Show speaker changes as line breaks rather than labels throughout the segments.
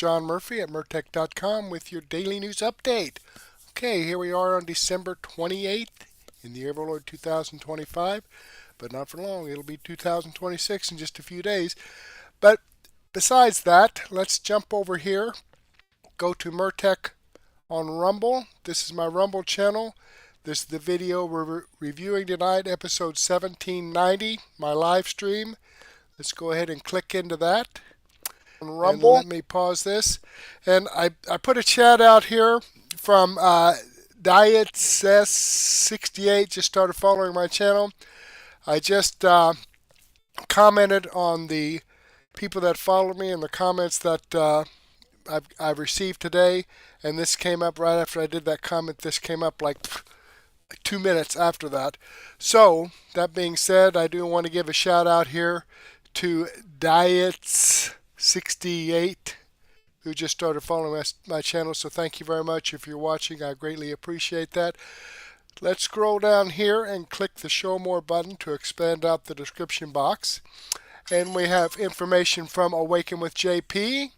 John Murphy at Murtech.com with your daily news update. Okay, here we are on December 28th in the year of our Lord 2025, but not for long. It'll be 2026 in just a few days. But besides that, let's jump over here. Go to Murtech on Rumble. This is my Rumble channel. This is the video we're reviewing tonight, episode 1790, my live stream. Let's go ahead and click into that. On Rumble, and let me pause this. And I put a chat out here from Diets68, just started following my channel. I just commented on the people that follow me and the comments that I've received today, and this came up right after I did that comment. This came up like 2 minutes after that. So, that being said, I do want to give a shout out here to Diets68, who just started following my channel. So thank you very much. If you're watching, I greatly appreciate that. Let's scroll down here and click the Show More button to expand out the description box. And we have information from Awaken with JP,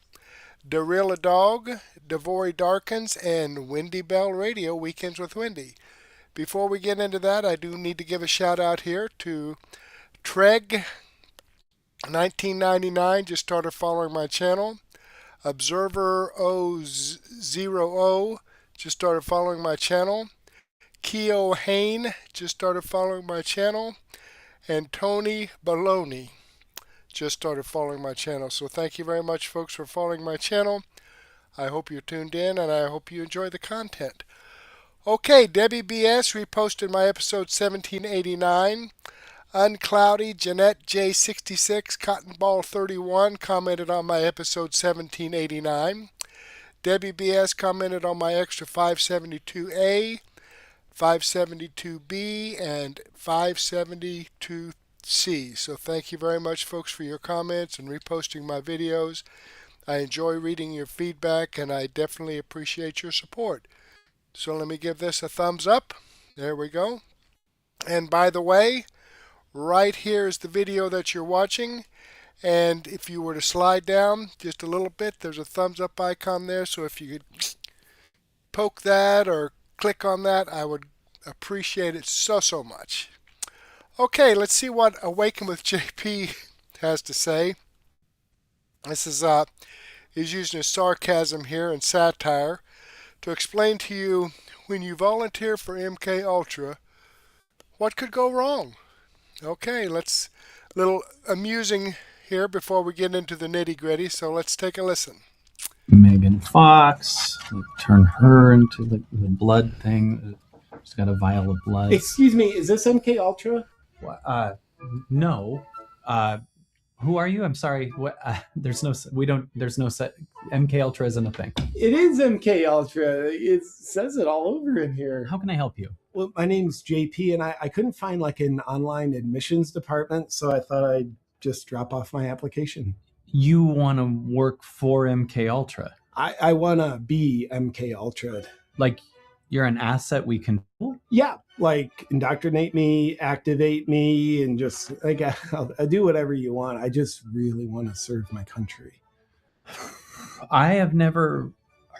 the Real Adogg, Devory Darkins, and Wendy Bell Radio, Weekends with Wendy. Before we get into that, I do need to give a shout out here to Treg1999, just started following my channel. Observer 0 just started following my channel. Keo Hain just started following my channel. And Tony Baloney just started following my channel. So thank you very much, folks, for following my channel. I hope you're tuned in, and I hope you enjoy the content. Okay, Debbie BS reposted my episode 1789. Uncloudy Jeanette J66 Cotton Ball 31 commented on my episode 1789. Debbie BS commented on my extra 572A, 572B, and 572C. So thank you very much, folks, for your comments and reposting my videos. I enjoy reading your feedback, and I definitely appreciate your support. So let me give this a thumbs up. There we go. And by the way, right here is the video that you're watching. And if you were to slide down just a little bit, there's a thumbs up icon there. So if you could poke that or click on that, I would appreciate it so much. Okay, let's see what Awaken with JP has to say. This is he's using a sarcasm here and satire to explain to you, when you volunteer for MK Ultra, what could go wrong? Okay, let's a little amusing here before we get into the nitty-gritty, so let's take a listen.
Megan Fox, turn her into the blood thing. She's got a vial of blood.
Excuse me, is this MK Ultra?
No. Who are you? I'm sorry. What? There's no. MK Ultra isn't a thing.
It is MK Ultra. It says it all over in here.
How can I help you?
Well, my name's JP, and I couldn't find like an online admissions department, so I thought I'd just drop off my application.
You want to work for MK Ultra?
I want to be MK Ultra.
Like you're an asset we can.
Yeah, like indoctrinate me, activate me, and just like I'll do whatever you want. I just really want to serve my country.
I have never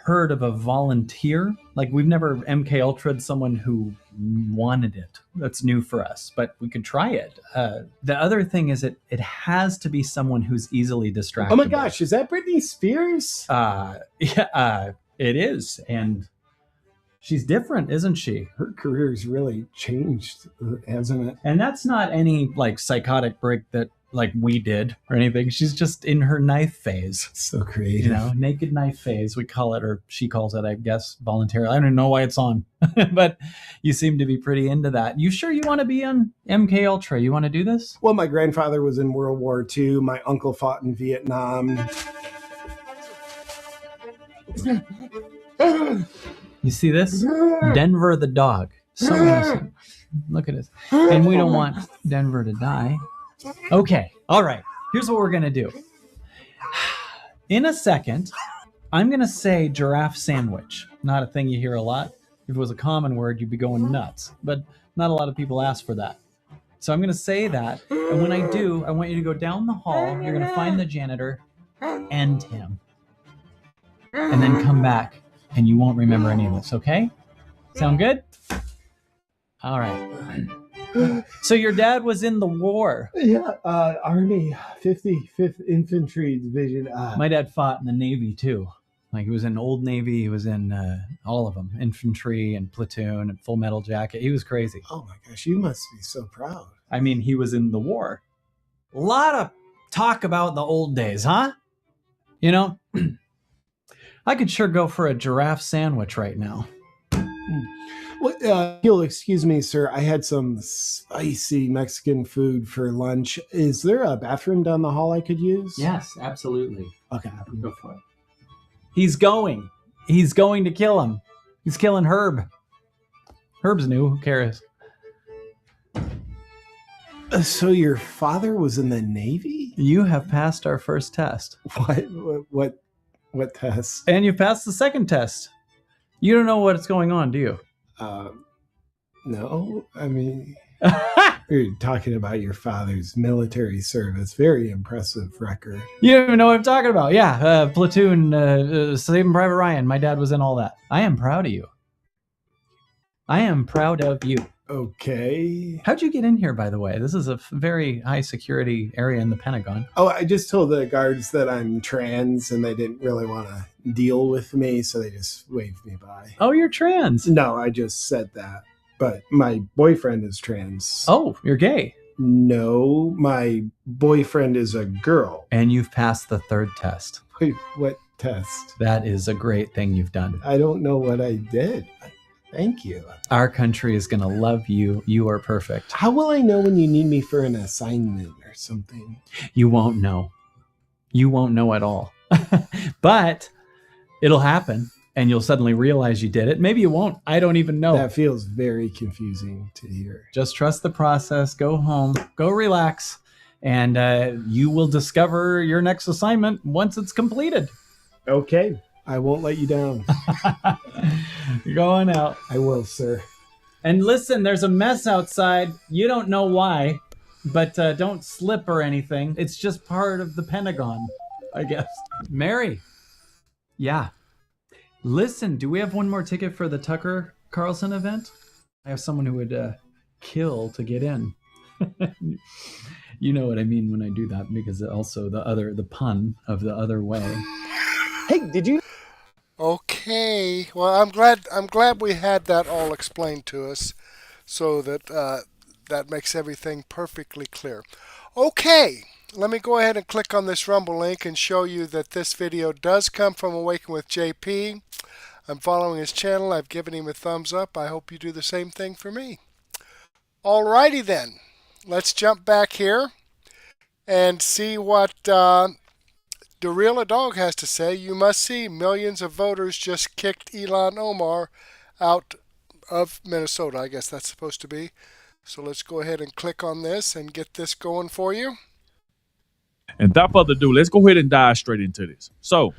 heard of a volunteer. Like we've never MK Ultra'd someone who wanted it. That's new for us, but we could try it. The other thing is it has to be someone who's easily distractible.
Oh my gosh, is that Britney Spears?
Yeah, it is, and she's different, isn't she?
Her career's really changed, hasn't it?
And that's not any like psychotic break that like we did or anything. She's just in her knife phase.
So creative.
You know, naked knife phase, we call it, or she calls it, I guess, voluntarily. I don't even know why it's on, but you seem to be pretty into that. You sure you want to be on MK Ultra? You want to do this?
Well, my grandfather was in World War II. My uncle fought in Vietnam.
You see this? Denver the dog. So innocent. Look at this. And we don't want Denver to die. Okay. All right. Here's what we're going to do. In a second, I'm going to say giraffe sandwich. Not a thing you hear a lot. If it was a common word, you'd be going nuts. But not a lot of people ask for that. So I'm going to say that. And when I do, I want you to go down the hall. You're going to find the janitor and him. and then come back, and you won't remember any of this, okay? Sound good? All right. So your dad was in the war.
Yeah, Army 55th Infantry Division.
My dad fought in the Navy too. Like he was in Old Navy, he was in all of them, infantry and platoon and Full Metal Jacket. He was crazy.
Oh my gosh, you must be so proud.
I mean, he was in the war. A lot of talk about the old days, huh? You know, I could sure go for a giraffe sandwich right now.
You'll excuse me, sir. I had some spicy Mexican food for lunch. Is there a bathroom down the hall I could use?
Yes, absolutely.
Okay.
Go for it. He's going. He's going to kill him. He's killing Herb. Herb's new. Who cares?
So your father was in the Navy?
You have passed our first test.
What test?
And you passed the second test. You don't know what's going on, do you?
No. I mean, you're talking about your father's military service. Very impressive record.
You don't even know what I'm talking about. Yeah, platoon, Saving Private Ryan. My dad was in all that. I am proud of you. I am proud of you.
Okay.
How'd you get in here, by the way? This is a very high security area in the Pentagon.
Oh, I just told the guards that I'm trans and they didn't really want to deal with me, so they just waved me by.
Oh, you're trans.
No, I just said that. But my boyfriend is trans.
Oh, you're gay.
No, my boyfriend is a girl.
And you've passed the third test.
Wait, what test?
That is a great thing you've done.
I don't know what I did. Thank you.
Our country is going to love you. You are perfect.
How will I know when you need me for an assignment or something?
You won't know. You won't know at all. But it'll happen, and you'll suddenly realize you did it. Maybe you won't. I don't even know.
That feels very confusing to hear.
Just trust the process. Go home. Go relax. And you will discover your next assignment once it's completed.
Okay. I won't let you down.
You're going out.
I will, sir.
And listen, there's a mess outside. You don't know why, but don't slip or anything. It's just part of the Pentagon, I guess. Mary. Yeah. Listen, do we have one more ticket for the Tucker Carlson event? I have someone who would kill to get in. You know what I mean when I do that, because also the pun of the other way.
Hey, did you?
Okay. Well, I'm glad we had that all explained to us, so that that makes everything perfectly clear. Okay. Let me go ahead and click on this Rumble link and show you that this video does come from Awaken with JP. I'm following his channel. I've given him a thumbs up. I hope you do the same thing for me. Alrighty then. Let's jump back here and see what the Real Adogg has to say. You must see millions of voters just kicked Ilhan Omar out of Minnesota. I guess that's supposed to be. So let's go ahead and click on this and get this going for you.
And without further ado, let's go ahead and dive straight into this. So,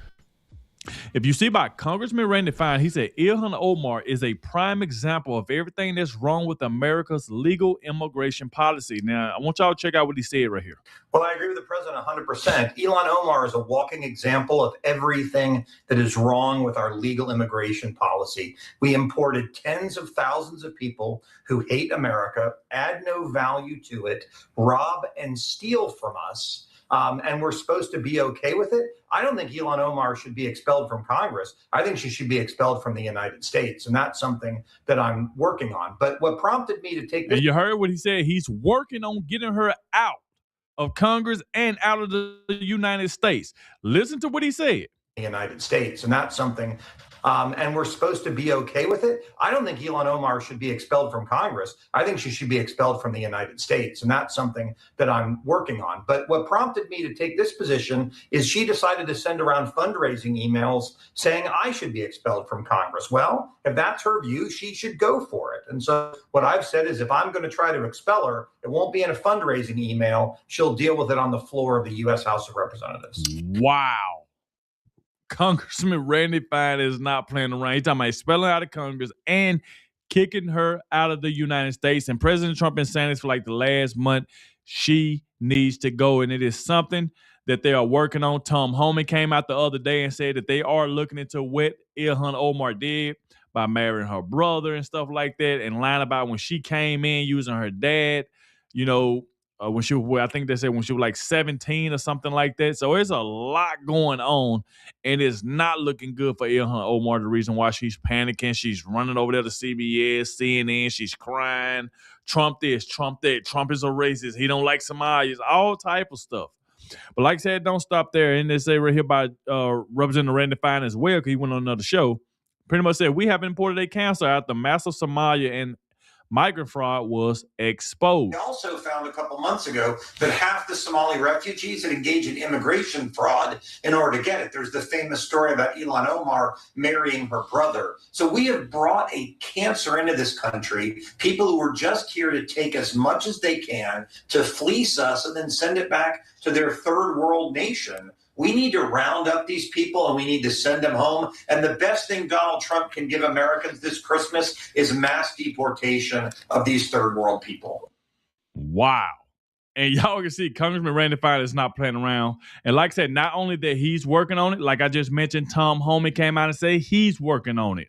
if you see by Congressman Randy Fine, he said Ilhan Omar is a prime example of everything that's wrong with America's legal immigration policy. Now, I want y'all to check out what he said right here.
Well, I agree with the president 100%. Ilhan Omar is a walking example of everything that is wrong with our legal immigration policy. We imported tens of thousands of people who hate America, add no value to it, rob and steal from us. And we're supposed to be okay with it. I don't think Ilhan Omar should be expelled from Congress. I think she should be expelled from the United States. And that's something that I'm working on. But what prompted me to take this—
And you heard what he said. He's working on getting her out of Congress and out of the United States. Listen to what he said.
The United States. And that's something, and we're supposed to be okay with it. I don't think Ilhan Omar should be expelled from Congress. I think she should be expelled from the United States. And that's something that I'm working on. But what prompted me to take this position is she decided to send around fundraising emails saying I should be expelled from Congress. Well, if that's her view, she should go for it. And so what I've said is if I'm going to try to expel her, it won't be in a fundraising email. She'll deal with it on the floor of the U.S. House of Representatives.
Wow. Congressman Randy Fine is not playing around. He's talking about expelling her out of Congress and kicking her out of the United States. And President Trump been saying this for like the last month. She needs to go. And it is something that they are working on. Tom Homie came out the other day and said that they are looking into what Ilhan Omar did by marrying her brother and stuff like that, and lying about when she came in using her dad, when she was, I think they said when she was like 17 or something like that. So there's a lot going on, and it's not looking good for Ilhan Omar. The reason why she's panicking, she's running over there to CBS, CNN, she's crying. Trump this, Trump that, Trump is a racist, he don't like Somalis, all type of stuff. But like I said, don't stop there. And they say right here by Representative Randy Fine as well, because he went on another show, pretty much said, we have imported a cancer out the massive Somalia and migrant fraud was exposed.
We also found a couple months ago that half the Somali refugees had engaged in immigration fraud in order to get it. There's the famous story about Ilhan Omar marrying her brother. So we have brought a cancer into this country, people who are just here to take as much as they can to fleece us and then send it back to their third world nation. We need to round up these people and we need to send them home. And the best thing Donald Trump can give Americans this Christmas is mass deportation of these third world people.
Wow. And y'all can see Congressman Randy Fine is not playing around. And like I said, not only that he's working on it, like I just mentioned, Tom Homie came out and said he's working on it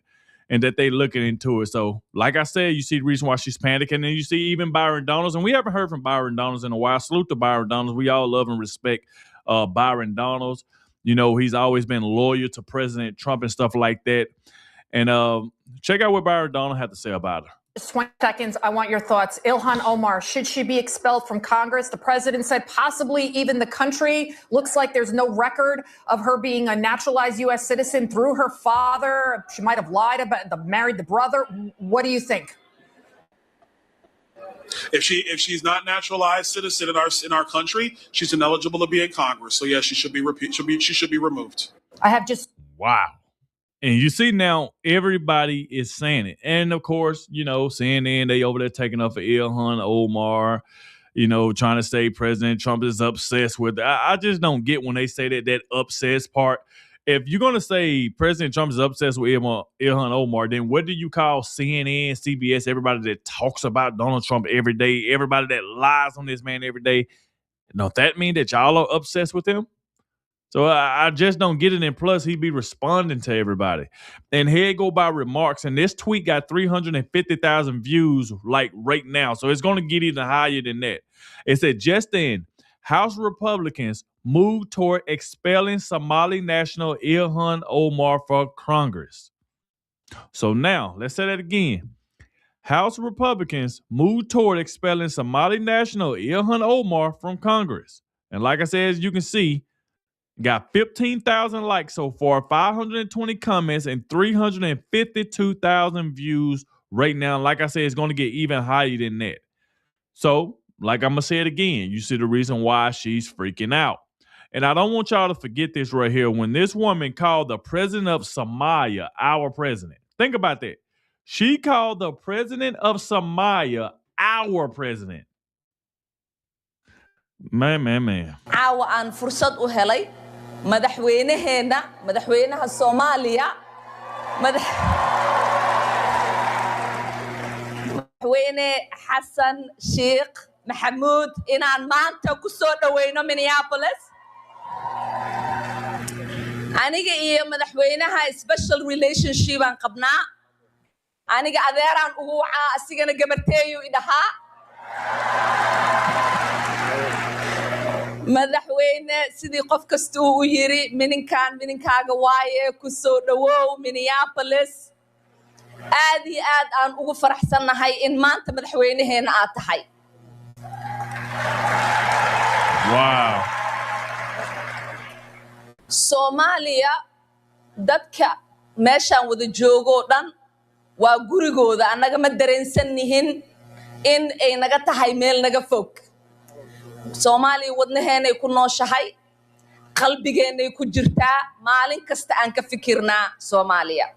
and that they looking into it. So like I said, you see the reason why she's panicking. And you see even Byron Donalds, and we haven't heard from Byron Donalds in a while. Salute to Byron Donalds. We all love and respect Byron Donalds. He's always been loyal to President Trump and stuff like that. And check out what Byron Donalds had to say about her.
Just 20 seconds. I want your thoughts. Ilhan Omar, should she be expelled from Congress? The president said possibly even the country. Looks like there's no record of her being a naturalized U.S. citizen through her father. She might have lied about married the brother. What do you think?
If she's not naturalized citizen in our country, she's ineligible to be in Congress. So yes, she should be removed.
I have just
wow. And you see now everybody is saying it. And of course, CNN, they over there taking up for Ilhan Omar, trying to say President Trump is obsessed with it. I just don't get when they say that obsessed part. If you're going to say President Trump is obsessed with Ilhan Omar, then what do you call CNN, CBS, everybody that talks about Donald Trump every day, everybody that lies on this man every day? Don't that mean that y'all are obsessed with him? So I just don't get it. And plus, he be responding to everybody. And here it go by remarks. And this tweet got 350,000 views like right now. So it's going to get even higher than that. It said, just then, House Republicans moved toward expelling Somali national Ilhan Omar from Congress. So now, let's say that again. House Republicans moved toward expelling Somali national Ilhan Omar from Congress. And like I said, as you can see, got 15,000 likes so far, 520 comments, and 352,000 views right now. Like I said, it's going to get even higher than that. So, like I'm going to say it again, you see the reason why she's freaking out. And I don't want y'all to forget this right here. When this woman called the president of Somalia our president, think about that. She called the president of Somalia our president. Man.
caawa aan fursad u helay madaxweynaha Soomaaliya madaxweyne Xasan Sheikh Maxamuud inaan maanta ku soo dhaweyno Minneapolis aniga iyo madaxweynaha special relationship aan qabnaa aniga adeeraan ugu wacaa asigana gabarteeyo idhahaa madaxweyne sidii qof kasta uu yiri mininkaaga waaye ku soo dhawow Minneapolis aad iyo aad aan ugu faraxsanahay in maanta madaxweynaheena aad tahay
Wow.
Soomaaliya dadka meeshaan wada joogo dhan waa gurigooda anaga ma dareensannihin in ay naga tahay meel naga fog Soomaaliya wadnaheena ku nooshahay qalbigeena ku jirtaa maalin kasta aan ka fikirnaa Soomaaliya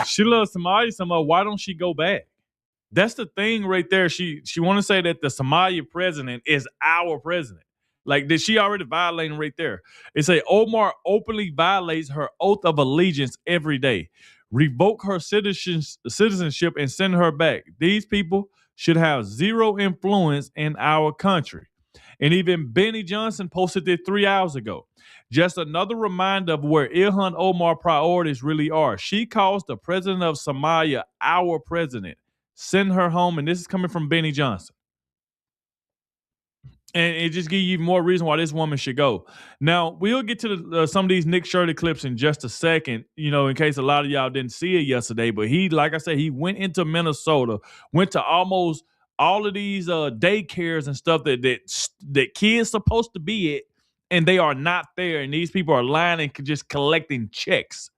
She loves Somalia so much. Why don't she go back? That's the thing right there. She want to say that the Somalia president is our president. Like, did she already violating right there? It say Omar openly violates her oath of allegiance every day. Revoke her citizenship and send her back. These people should have zero influence in our country. And even Benny Johnson posted it 3 hours ago. Just another reminder of where Ilhan Omar priorities really are. She calls the president of Somalia our president. Send her home. And this is coming from Benny Johnson. And it just gives you more reason why this woman should go. Now, we'll get to some of these Nick Shirley clips in just a second, in case a lot of y'all didn't see it yesterday. But he, like I said, he went into Minnesota, went to almost all of these daycares and stuff that kids supposed to be at, and they are not there. And these people are lying and just collecting checks.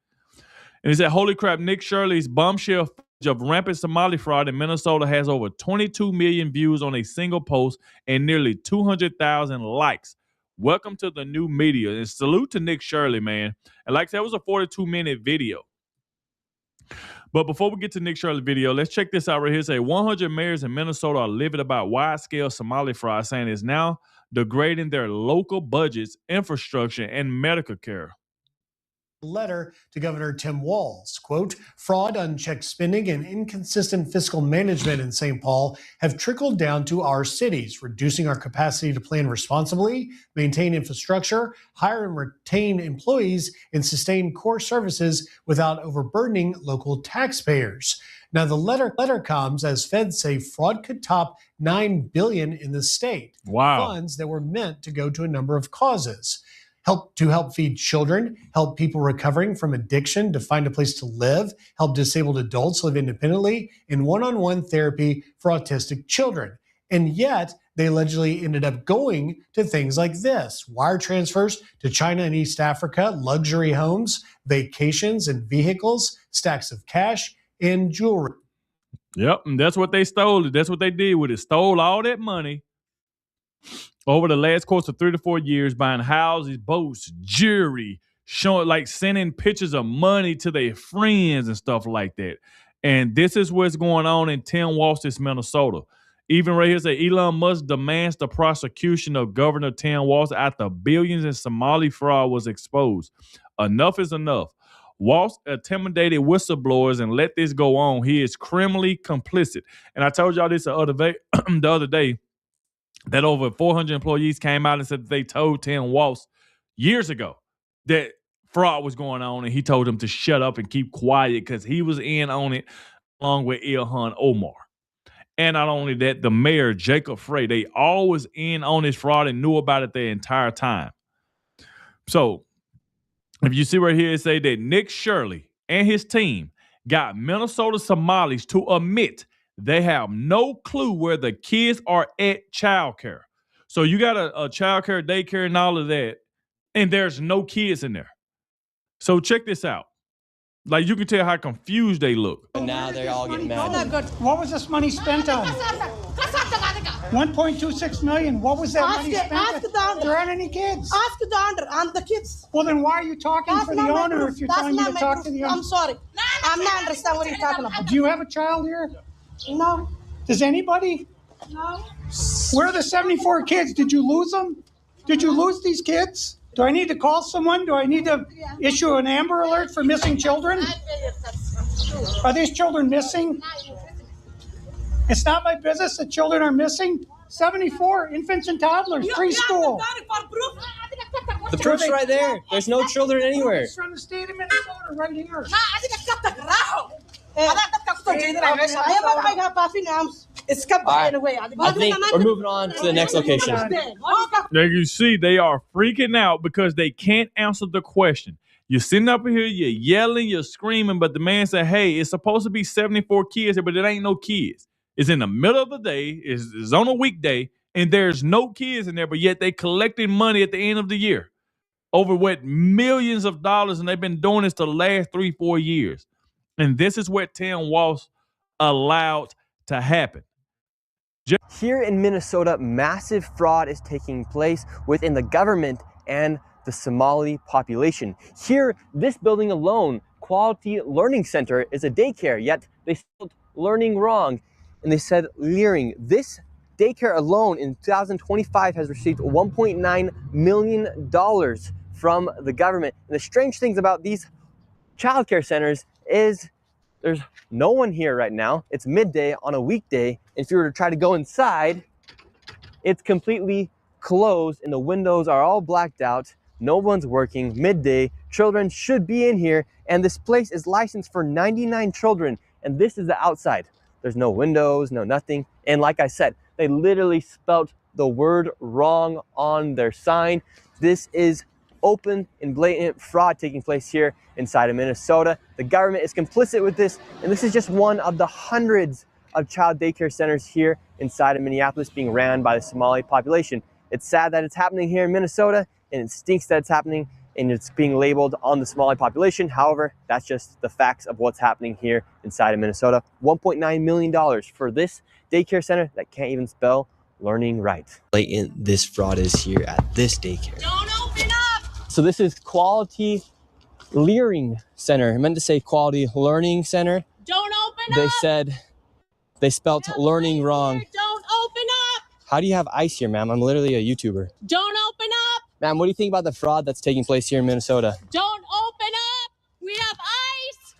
And he said, holy crap, Nick Shirley's bombshell of rampant Somali fraud in Minnesota has over 22 million views on a single post and nearly 200,000 likes. Welcome to the new media. And salute to Nick Shirley, man. And like I said, it was a 42-minute video. But before we get to Nick Shirley video, let's check this out right here. Say 100 mayors in Minnesota are livid about wide-scale Somali fraud, saying it's now degrading their local budgets, infrastructure, and medical care.
Letter to Governor Tim Walz, quote, fraud, unchecked spending, and inconsistent fiscal management in St. Paul have trickled down to our cities, reducing our capacity to plan responsibly, maintain infrastructure, hire and retain employees, and sustain core services without overburdening local taxpayers. Now, the letter comes as feds say fraud could top $9 billion in the state.
Wow.
Funds that were meant to go to a number of causes. Help feed children, help people recovering from addiction to find a place to live, help disabled adults live independently, and one-on-one therapy for autistic children. And yet, they allegedly ended up going to things like this: wire transfers to China and East Africa, luxury homes, vacations and vehicles, stacks of cash, and jewelry.
Yep, and that's what they stole. That's what they did with it. Stole all that money over the last course of 3 to 4 years, buying houses, boats, jewelry, sending pictures of money to their friends and stuff like that. And this is what's going on in Tim Walz's Minnesota. Even right here say Elon Musk demands the prosecution of Governor Tim Walz after billions in Somali fraud was exposed. Enough is enough. Walz intimidated whistleblowers and let this go on. He is criminally complicit. And I told y'all this the other day, that over 400 employees came out and said that they told Tim Walz years ago that fraud was going on, and he told them to shut up and keep quiet because he was in on it along with Ilhan Omar. And not only that, the mayor, Jacob Frey, they all was in on this fraud and knew about it the entire time. So if you see right here, it say that Nick Shirley and his team got Minnesota Somalis to admit they have no clue where the kids are at childcare. So you got a childcare, daycare, and all of that, and there's no kids in there. So check this out. Like, you can tell how confused they look.
And now they're all getting mad.
What was this money spent on? 1.26 million. What was that money spent on? There aren't any kids.
Ask the owner and the kids.
Well, then why are you talking for the owner if you're telling me to talk to the owner?
I'm sorry. I'm not understand what you're talking about.
Do you have a child here?
No.
Does anybody?
No.
Where are the 74 kids? Did you lose them? Did you lose these kids? Do I need to call someone? Do I need to issue an Amber Alert for missing children? Are these children missing? It's not my business that children are missing. 74 infants and toddlers, preschool.
The proof's right there. There's no children anywhere.
It's from the state of Minnesota right here.
I think we're moving on to the next location.
Now you see, they are freaking out because they can't answer the question. You're sitting up here, you're yelling, you're screaming, but the man said, hey, it's supposed to be 74 kids here, but it ain't no kids. It's in the middle of the day, it's on a weekday, and there's no kids in there, but yet they collecting money at the end of the year over what, millions of dollars, and they've been doing this the last 3-4 years. And this is what Tim Walz allowed to happen.
Here in Minnesota, massive fraud is taking place within the government and the Somali population. Here, this building alone, Quality Learning Center, is a daycare, yet they spelled learning wrong. And they said leering. This daycare alone in 2025 has received $1.9 million from the government. And the strange things about these childcare centers is there's no one here right now. It's midday on a weekday. If you were to try to go inside, it's completely closed and the windows are all blacked out. No one's working, midday, children should be in here, and this place is licensed for 99 children, and this is the outside. There's no windows, no nothing, and like I said, they literally spelt the word wrong on their sign. This is open and blatant fraud taking place here inside of Minnesota. The government is complicit with this, and this is just one of the hundreds of child daycare centers here inside of Minneapolis being ran by the Somali population. It's sad that it's happening here in Minnesota, and it stinks that it's happening and it's being labeled on the Somali population. However, that's just the facts of what's happening here inside of Minnesota. $1.9 million for this daycare center that can't even spell learning right. Blatant this fraud is here at this daycare.
Don't open up!
So this is Quality Learning Center. I meant to say Quality Learning Center.
Don't open
They
up!
said they spelt learning wrong.
Don't open up!
How do you have ice here, ma'am? I'm literally a YouTuber.
Don't open up!
Ma'am, what do you think about the fraud that's taking place here in Minnesota?
Don't open up! We have ice!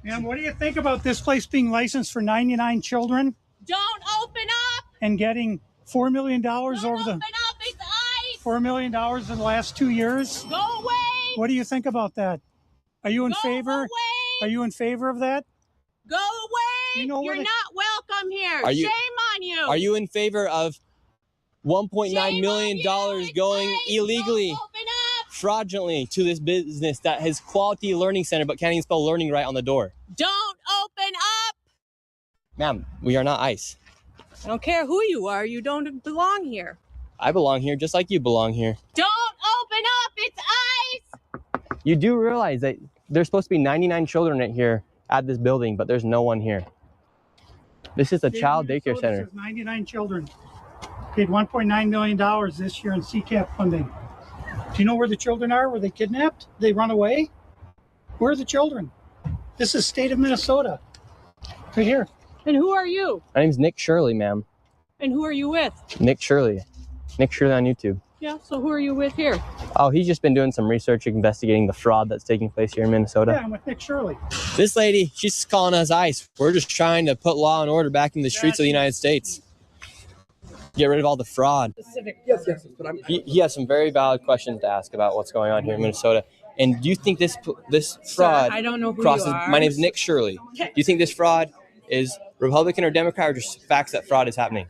Ma'am, what do you think about this place being licensed for 99 children
Don't open up!
and getting $4 million over
Open
the
up! It's ice!
$4 million in the last 2 years?
Go away!
What do you think about that? Are you in
Go
favor?
away!
Are you in favor of that?
Go away!
You know where
You're
they-
not welcome here.
Are you-
Shame on you.
Are you in favor of $1.9
Shame
million
on you. It's
going
ice.
illegally,
Don't open up!
fraudulently to this business that has Quality Learning Center but can't even spell learning right on the door?
Don't open up!
Ma'am, we are not ICE.
I don't care who you are. You don't belong here.
I belong here just like you belong here.
Don't open up! It's ice!
You do realize that there's supposed to be 99 children right here at this building, but there's no one here. This is a
State of
child
Minnesota
daycare center.
says 99 children. Paid $1.9 million this year in CCAP funding. Do you know where the children are? Were they kidnapped? They run away? Where are the children? This is state of Minnesota. Right here.
And who are you?
My name's Nick Shirley, ma'am.
And who are you with?
Nick Shirley. Nick Shirley on YouTube.
Yeah, so who are you with here?
Oh, he's just been doing some research investigating the fraud that's taking place here in Minnesota.
Yeah, I'm with Nick Shirley.
This lady, she's calling us ICE. We're just trying to put law and order back in the streets of the United States. Get rid of all the fraud.
Yes, but I'm.
He has some very valid questions to ask about what's going on here in Minnesota. And do you think this fraud
I don't know who
crosses?
you are.
My name's Nick Shirley. Do you think this fraud is Republican or Democrat, or just facts that fraud is happening?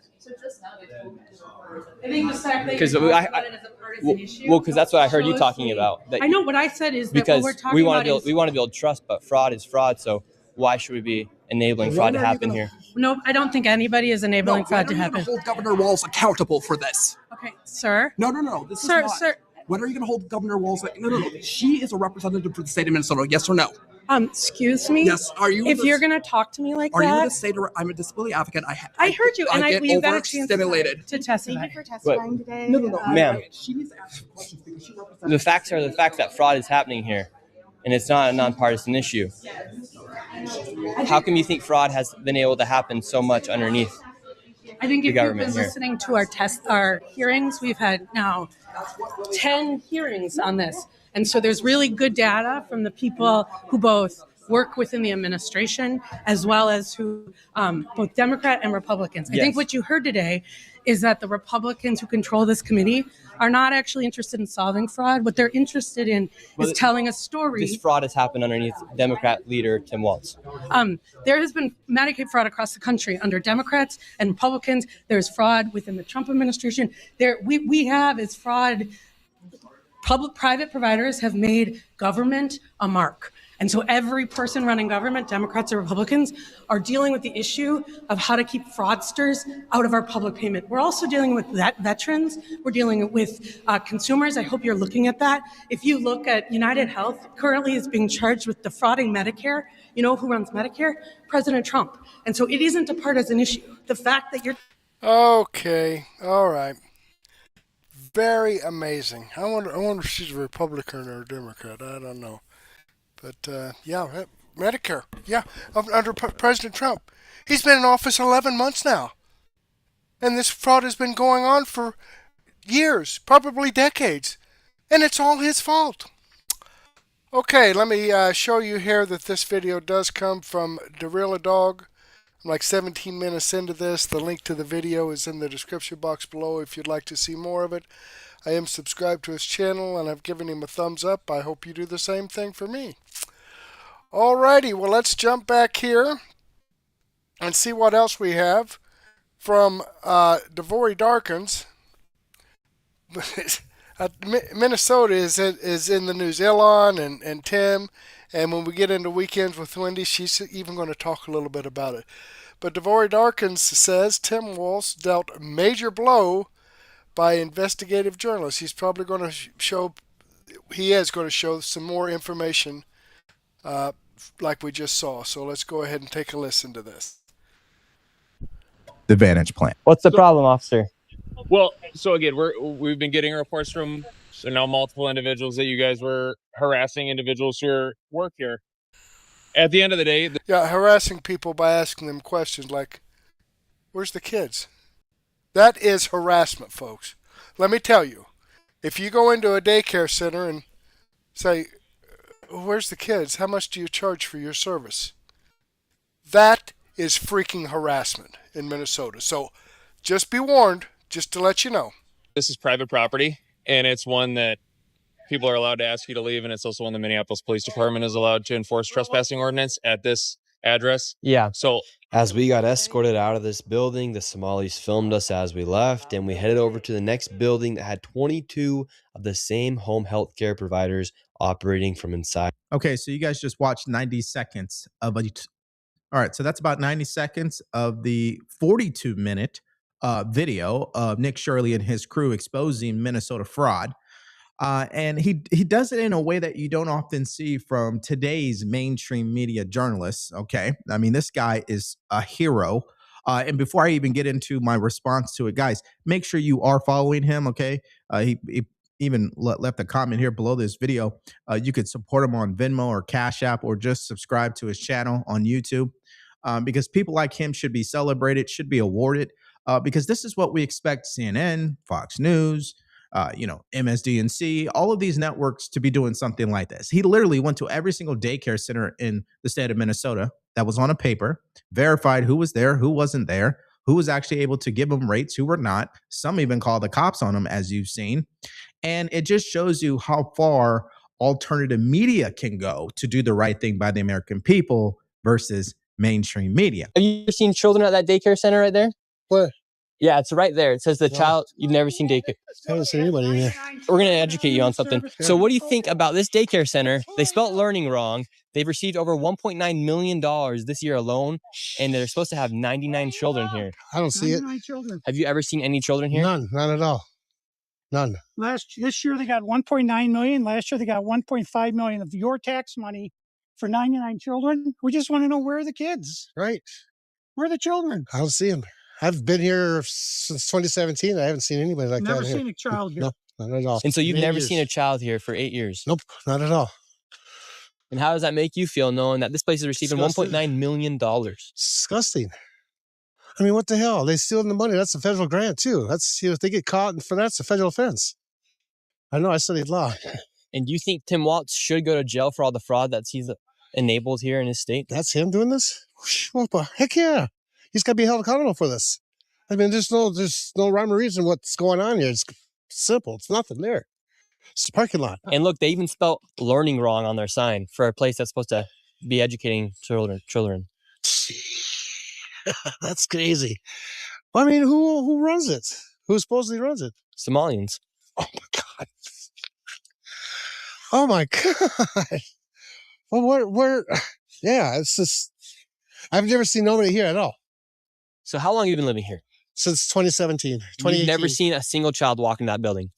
I think the fact that
Because
you're
I-
talking about it as a partisan issue.
Well, because that's what I heard you
shows
talking
the-
about. That
I know what I said is that
because
what we're talking
we want
about
to build trust, but fraud is fraud. So why should we be enabling fraud to happen here?
No, I don't think anybody is enabling fraud to
When are you
happen.
going to hold Governor Walz accountable for this?
Okay, sir.
No. This
Sir,
is not.
sir.
When are you going to hold Governor Walz? No. She is a representative for the state of Minnesota. Yes or no?
Excuse me.
Yes. Are you?
If you're gonna talk to me like
Are you going
that,
to say to her, I'm a disability advocate?
I heard you, and
get
we've got a chance
overstimulated.
to testify.
Thank you for testifying today.
No.
Ma'am.
She needs to ask questions because she represents.
The facts are the facts that fraud is happening here, and it's not a nonpartisan issue. How come you think fraud has been able to happen so much underneath?
I think
the
if you've
government
been
here?
listening to our hearings, we've had now 10 hearings on this. And so there's really good data from the people who both work within the administration as well as who both Democrat and Republicans. I
Yes.
think what you heard today is that the Republicans who control this committee are not actually interested in solving fraud. What they're interested in
Well,
is telling a story.
This fraud has happened underneath Democrat leader Tim Walz.
There has been Medicaid fraud across the country under Democrats and Republicans. There's fraud within the Trump administration. We have is fraud. Private providers have made government a mark. And so every person running government, Democrats or Republicans, are dealing with the issue of how to keep fraudsters out of our public payment. We're also dealing with veterans. We're dealing with consumers. I hope you're looking at that. If you look at United Health, currently is being charged with defrauding Medicare. You know who runs Medicare? President Trump. And so it isn't a partisan issue. The fact that you're...
Okay, all right. Very amazing. I wonder if she's a Republican or a Democrat. I don't know. But, yeah, Medicare. Yeah, under President Trump. He's been in office 11 months now. And this fraud has been going on for years, probably decades. And it's all his fault. Okay, let me show you here that this video does come from the Real Adogg. I'm like 17 minutes into this. The link to the video is in the description box below if you'd like to see more of it. I am subscribed to his channel and I've given him a thumbs up. I hope you do the same thing for me. Alrighty, well, let's jump back here and see what else we have from Devory Darkins. Minnesota is in the news. Ilhan and Tim, and when we get into Weekends with Wendy, she's even going to talk a little bit about it. But Devory Darkins says Tim Walz dealt major blow by investigative journalists. He's probably going to show some more information like we just saw. So let's go ahead and take a listen to this.
The Vantage Plan.
What's the problem, officer?
Well, so again, we've been getting reports from now multiple individuals that you guys were harassing individuals who work here. At the end of the day,
harassing people by asking them questions like, "Where's the kids?" That is harassment, folks. Let me tell you, if you go into a daycare center and say, "Where's the kids? How much do you charge for your service?" That is freaking harassment in Minnesota. So just be warned, just to let you know.
this is private property, and it's one that people are allowed to ask you to leave, and it's also one the Minneapolis Police Department is allowed to enforce trespassing ordinance at this address.
Yeah.
So
as we got escorted out of this building, the Somalis filmed us as we left, and we headed over to the next building that had 22 of the same home health care providers operating from inside.
Okay, so you guys just watched 90 seconds of it. All right, so that's about 90 seconds of the 42-minute video of Nick Shirley and his crew exposing Minnesota fraud. And he does it in a way that you don't often see from today's mainstream media journalists. Okay, I mean, this guy is a hero. And before I even get into my response to it, guys, make sure you are following him. Okay, he even left a comment here below this video. You could support him on Venmo or Cash App, or just subscribe to his channel on YouTube, because people like him should be celebrated, should be awarded, because this is what we expect CNN, Fox News, MSDNC, all of these networks to be doing something like this. He literally went to every single daycare center in the state of Minnesota that was on a paper, verified who was there, who wasn't there, who was actually able to give them rates, who were not. Some even called the cops on them, as you've seen. And it just shows you how far alternative media can go to do the right thing by the American people versus mainstream media.
Have you ever seen children at that daycare center right there?
Where?
Yeah, it's right there. It says the child. You've never seen daycare.
I haven't seen anybody in there.
We're going to educate you on something. So what do you think about this daycare center? They spelled learning wrong. They've received over $1.9 million this year alone, and they're supposed to have 99 children here.
I don't see it.
Children.
Have you ever seen any children here?
None at all. None.
This year they got 1.9 million. Last year they got 1.5 million of your tax money for 99 children. We just want to know, where are the kids?
Right.
Where are the children?
I don't see them. I've been here since 2017. I haven't seen anybody like
Never
that.
seen a child here.
No, not at all.
And so you've
8
never
years.
seen a child here for 8 years?
Nope, not at all.
And how does that make you feel, knowing that this place is receiving $1.9 million?
Disgusting. I mean, what the hell? They stealing the money. That's a federal grant too. That's, if they get caught for that's a federal offense. I know. I studied law.
And do you think Tim Walz should go to jail for all the fraud that he's enabled here in his state?
That's him doing this? Well, heck yeah. He's got to be held accountable for this. I mean, there's no rhyme or reason what's going on here. It's simple. It's nothing there. It's a parking lot.
And look, they even spelled learning wrong on their sign for a place that's supposed to be educating children.
That's crazy. I mean, who runs it? Who supposedly runs it?
Somalians.
Oh my God. Oh my God. Well, where? Yeah, it's just, I've never seen nobody here at all.
So how long have you been living here?
Since 2017.
You've never seen a single child walk in that building?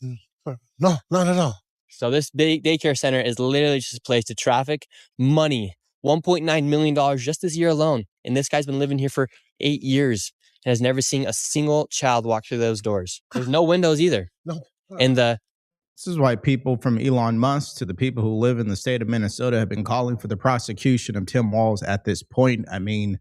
No, not at all.
So this big daycare center is literally just a place to traffic money. $1.9 million just this year alone. And this guy's been living here for 8 years and has never seen a single child walk through those doors. There's no windows either.
No.
And
this is why people from Elon Musk to the people who live in the state of Minnesota have been calling for the prosecution of Tim Walz at this point. I mean,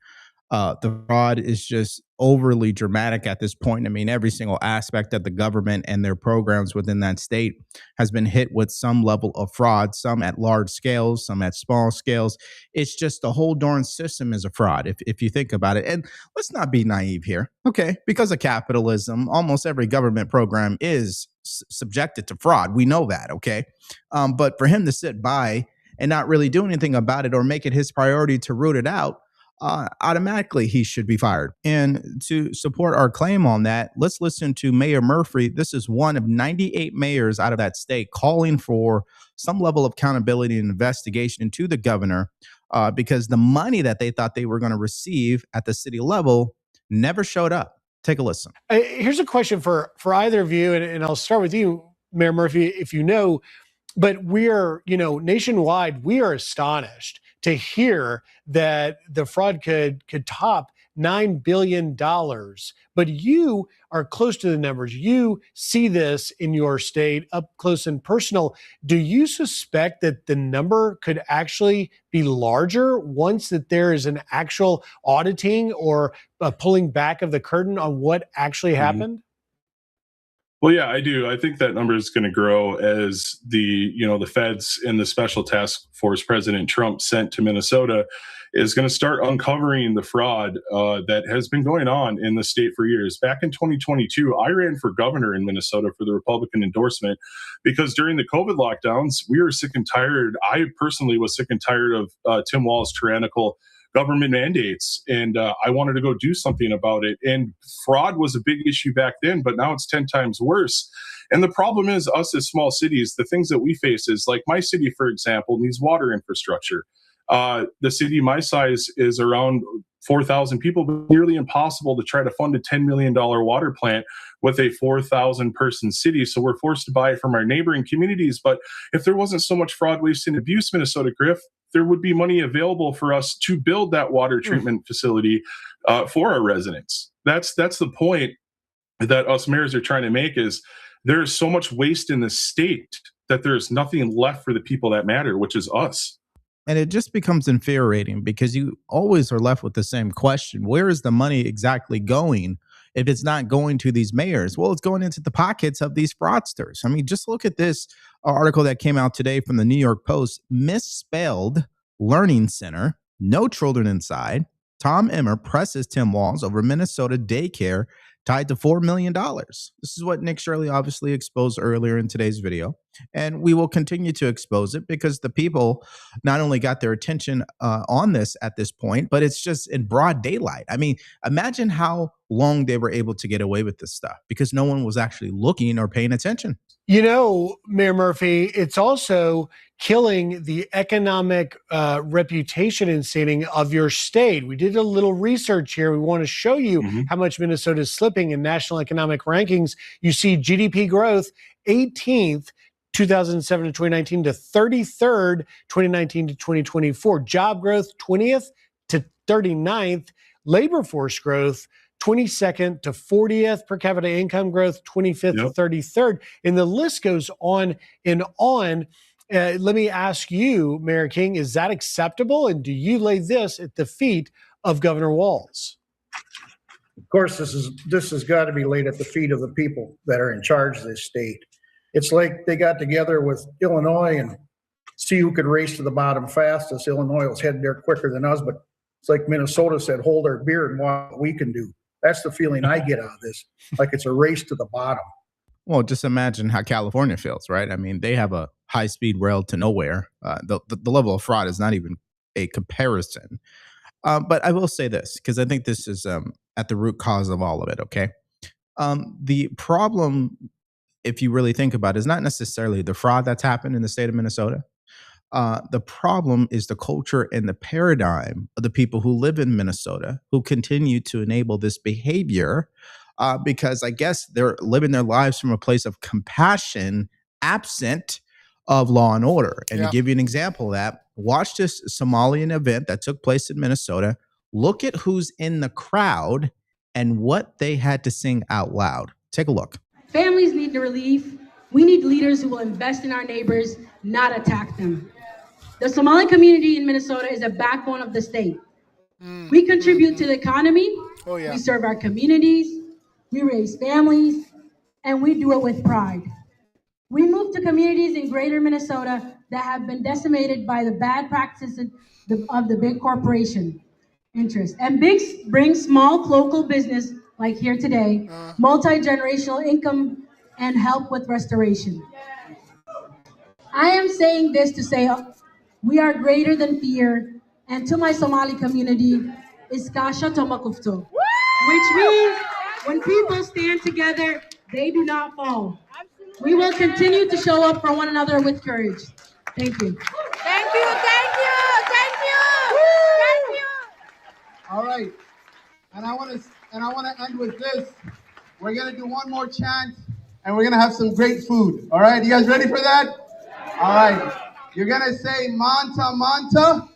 The fraud is just overly dramatic at this point. I mean, every single aspect of the government and their programs within that state has been hit with some level of fraud, some at large scales, some at small scales. It's just the whole darn system is a fraud if you think about it. And let's not be naive here, okay? Because of capitalism, almost every government program is subjected to fraud. We know that, okay? But for him to sit by and not really do anything about it or make it his priority to root it out, automatically he should be fired. And to support our claim on that, let's listen to Mayor Murphy. This is one of 98 mayors out of that state calling for some level of accountability and investigation into the governor because the money that they thought they were going to receive at the city level never showed up. Take a listen.
Here's a question for either of you, and I'll start with you, Mayor Murphy, if you know, but we're, nationwide, we are astonished to hear that the fraud could top $9 billion. But you are close to the numbers. You see this in your state up close and personal. Do you suspect that the number could actually be larger once that there is an actual auditing or a pulling back of the curtain on what actually happened?
Well, yeah, I do. I think that number is going to grow as the feds and the special task force President Trump sent to Minnesota is going to start uncovering the fraud that has been going on in the state for years. Back in 2022, I ran for governor in Minnesota for the Republican endorsement because during the COVID lockdowns, we were sick and tired. I personally was sick and tired of Tim Walz' tyrannical government mandates. And I wanted to go do something about it. And fraud was a big issue back then, but now it's 10 times worse. And the problem is us as small cities, the things that we face is like my city, for example, needs water infrastructure. The city my size is around 4,000 people, but nearly impossible to try to fund a $10 million water plant with a 4,000 person city. So we're forced to buy it from our neighboring communities. But if there wasn't so much fraud, waste, and abuse, Minnesota Griff, there would be money available for us to build that water treatment facility for our residents. That's the point that us mayors are trying to make is there is so much waste in the state that there's nothing left for the people that matter, which is us.
And it just becomes infuriating because you always are left with the same question. Where is the money exactly going if it's not going to these mayors? Well, it's going into the pockets of these fraudsters. I mean, just look at this article that came out today from the New York Post. Misspelled Learning Center, no children inside. Tom Emmer presses Tim Walz over Minnesota daycare tied to $4 million. This is what Nick Shirley obviously exposed earlier in today's video. And we will continue to expose it because the people not only got their attention on this at this point, but it's just in broad daylight. I mean, imagine how long they were able to get away with this stuff because no one was actually looking or paying attention.
Mayor Murphy, it's also killing the economic reputation and standing of your state. We did a little research here. We want to show you how much Minnesota is slipping in national economic rankings. You see GDP growth 18th, 2007 to 2019 to 33rd, 2019 to 2024. Job growth 20th to 39th. Labor force growth 22nd to 40th, per capita income growth 25th to 33rd, and the list goes on and on. Let me ask you, Mayor King, is that acceptable? And do you lay this at the feet of Governor Walz?
Of course, this has got to be laid at the feet of the people that are in charge of this state. It's like they got together with Illinois and see who could race to the bottom fastest. Illinois was headed there quicker than us, but it's like Minnesota said, hold our beer and watch what we can do. That's the feeling I get out of this, like it's a race to the bottom.
Well, just imagine how California feels, right? I mean, they have a high-speed rail to nowhere. The level of fraud is not even a comparison. But I will say this, because I think this is at the root cause of all of it, okay? The problem, if you really think about it, is not necessarily the fraud that's happened in the state of Minnesota. The problem is the culture and the paradigm of the people who live in Minnesota who continue to enable this behavior because I guess they're living their lives from a place of compassion absent of law and order. And to give you an example of that, watch this Somalian event that took place in Minnesota. Look at who's in the crowd and what they had to sing out loud. Take a look.
Families need the relief. We need leaders who will invest in our neighbors, not attack them. The Somali community in Minnesota is a backbone of the state. We contribute to the economy.
Oh, yeah.
We serve our communities. We raise families, and we do it with pride. We move to communities in greater Minnesota that have been decimated by the bad practices of the big corporation interest. And bring small local business, like here today, multi-generational income, and help with restoration. I am saying this to say we are greater than fear, and to my Somali community, Iskasha Tomakufto, which means when people stand together, they do not fall. We will continue to show up for one another with courage. Thank you.
Thank you, thank you, thank you, thank you.
All right, and I want to end with this. We're gonna do one more chant, and we're gonna have some great food. All right, you guys ready for that? All right, you're gonna say Manta Manta.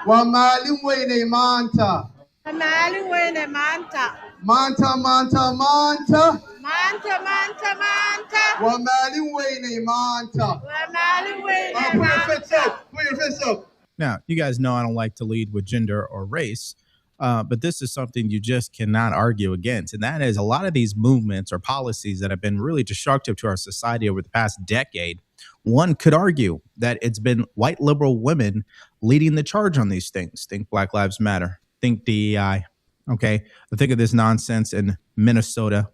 Wa Malim Wene Manta.
Malim Wene Manta.
Manta Manta Manta.
Manta Manta Manta.
Wa Malim Wene Manta.
Wa Malim Wene
Manta. Put your fists up.
Now, you guys know I don't like to lead with gender or race, but this is something you just cannot argue against. And that is a lot of these movements or policies that have been really destructive to our society over the past decade. One could argue that it's been white liberal women leading the charge on these things. Think Black Lives Matter. Think DEI. Okay. Think of this nonsense in Minnesota.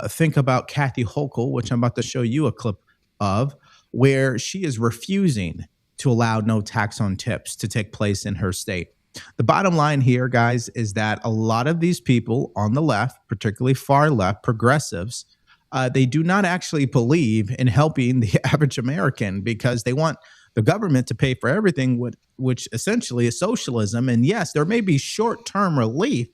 Think about Kathy Hochul, which I'm about to show you a clip of, where she is refusing to allow no tax on tips to take place in her state. The bottom line here, guys, is that a lot of these people on the left, particularly far left, progressives, they do not actually believe in helping the average American because they want the government to pay for everything, which essentially is socialism. And yes, there may be short-term relief,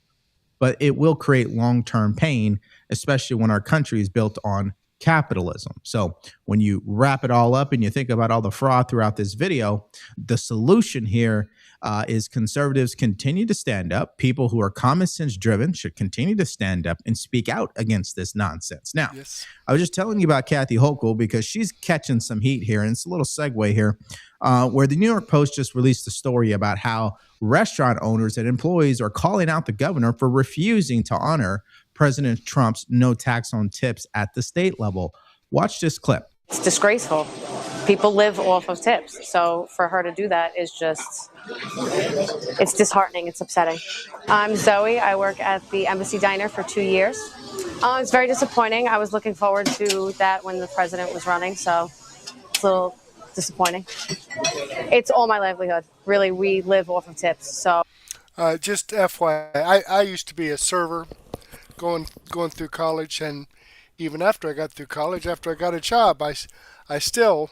but it will create long-term pain, especially when our country is built on capitalism. So when you wrap it all up and you think about all the fraud throughout this video, the solution here is conservatives continue to stand up. People who are common sense driven should continue to stand up and speak out against this nonsense. Now, I was just telling you about Kathy Hochul because she's catching some heat here, and it's a little segue here, where the New York Post just released a story about how restaurant owners and employees are calling out the governor for refusing to honor President Trump's no tax on tips at the state level. Watch this clip.
It's disgraceful. People live off of tips. So for her to do that is just, it's disheartening. It's upsetting. I'm Zoe. I work at the Embassy Diner for 2 years. It's very disappointing. I was looking forward to that when the president was running. So it's a little disappointing. It's all my livelihood. Really, we live off of tips. So
just FYI, I used to be a server going through college, and even after I got through college, after I got a job, I still,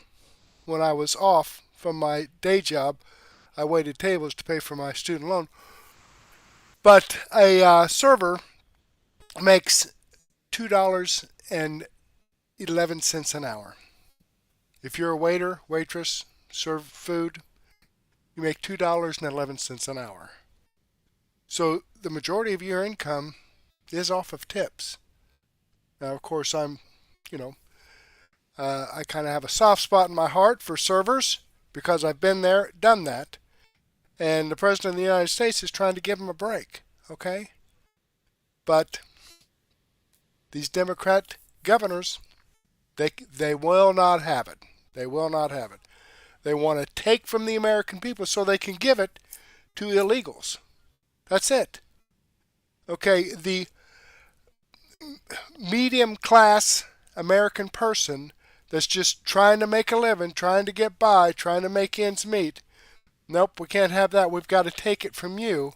when I was off from my day job, I waited tables to pay for my student loan. But a server makes $2.11 an hour. If you're a waiter, waitress, serve food, you make $2.11 an hour. So the majority of your income is off of tips. Now, of course, I kind of have a soft spot in my heart for servers because I've been there, done that. And the President of the United States is trying to give them a break, okay? But these Democrat governors, they will not have it. They will not have it. They want to take from the American people so they can give it to illegals. That's it. Okay, the medium class American person that's just trying to make a living, trying to get by, trying to make ends meet. Nope, we can't have that. We've got to take it from you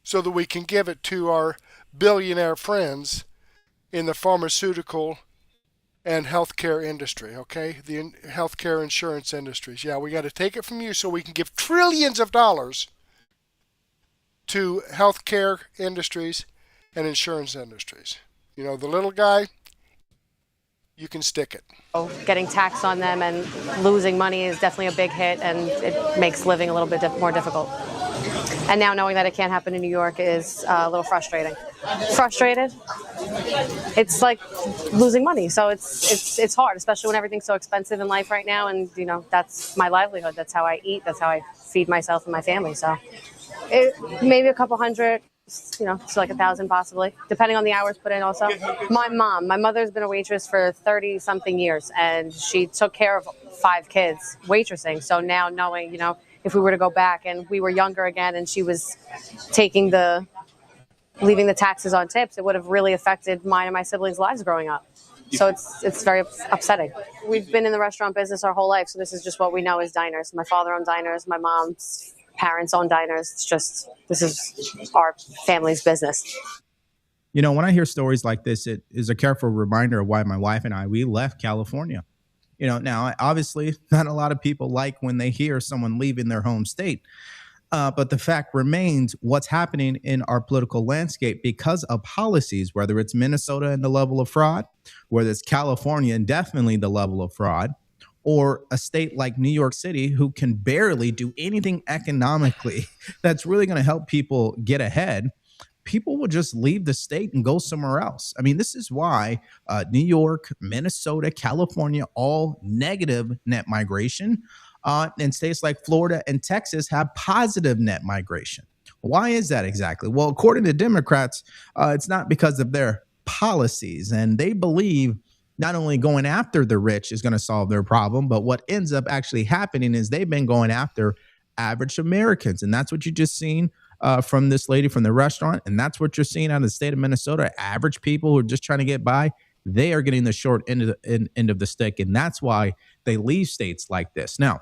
so that we can give it to our billionaire friends in the pharmaceutical and healthcare industry, okay? The healthcare insurance industries. Yeah, we got to take it from you so we can give trillions of dollars to healthcare industries and insurance industries. You know, the little guy, you can stick it.
getting taxed on them and losing money is definitely a big hit, and it makes living a little bit more difficult. And now knowing that it can't happen in New York is a little frustrating. Frustrated, it's like losing money. So it's hard, especially when everything's so expensive in life right now. And that's my livelihood. That's how I eat. That's how I feed myself and my family. So maybe a couple hundred, to like 1,000 possibly, depending on the hours put in. Also, my mother's been a waitress for 30 something years, and she took care of 5 kids waitressing. So now knowing, if we were to go back and we were younger again, and she was leaving the taxes on tips, it would have really affected mine and my siblings' lives growing up. So it's very upsetting. We've been in the restaurant business our whole life, so this is just what we know as diners. My father owned diners, my mom's parents own diners. This is our family's business.
When I hear stories like this, it is a careful reminder of why my wife and we left California. Now, obviously, not a lot of people like when they hear someone leaving their home state. But the fact remains, what's happening in our political landscape because of policies, whether it's Minnesota and the level of fraud, whether it's California and definitely the level of fraud, or a state like New York City who can barely do anything economically that's really going to help people get ahead, people will just leave the state and go somewhere else. I mean, this is why New York, Minnesota, California, all negative net migration. And states like Florida and Texas have positive net migration. Why is that exactly? Well, according to Democrats, it's not because of their policies. And they believe not only going after the rich is going to solve their problem, but what ends up actually happening is they've been going after average Americans. And that's what you just seen from this lady from the restaurant. And that's what you're seeing out of the state of Minnesota. Average people who are just trying to get by, they are getting the short end of the stick. And that's why they leave states like this. Now,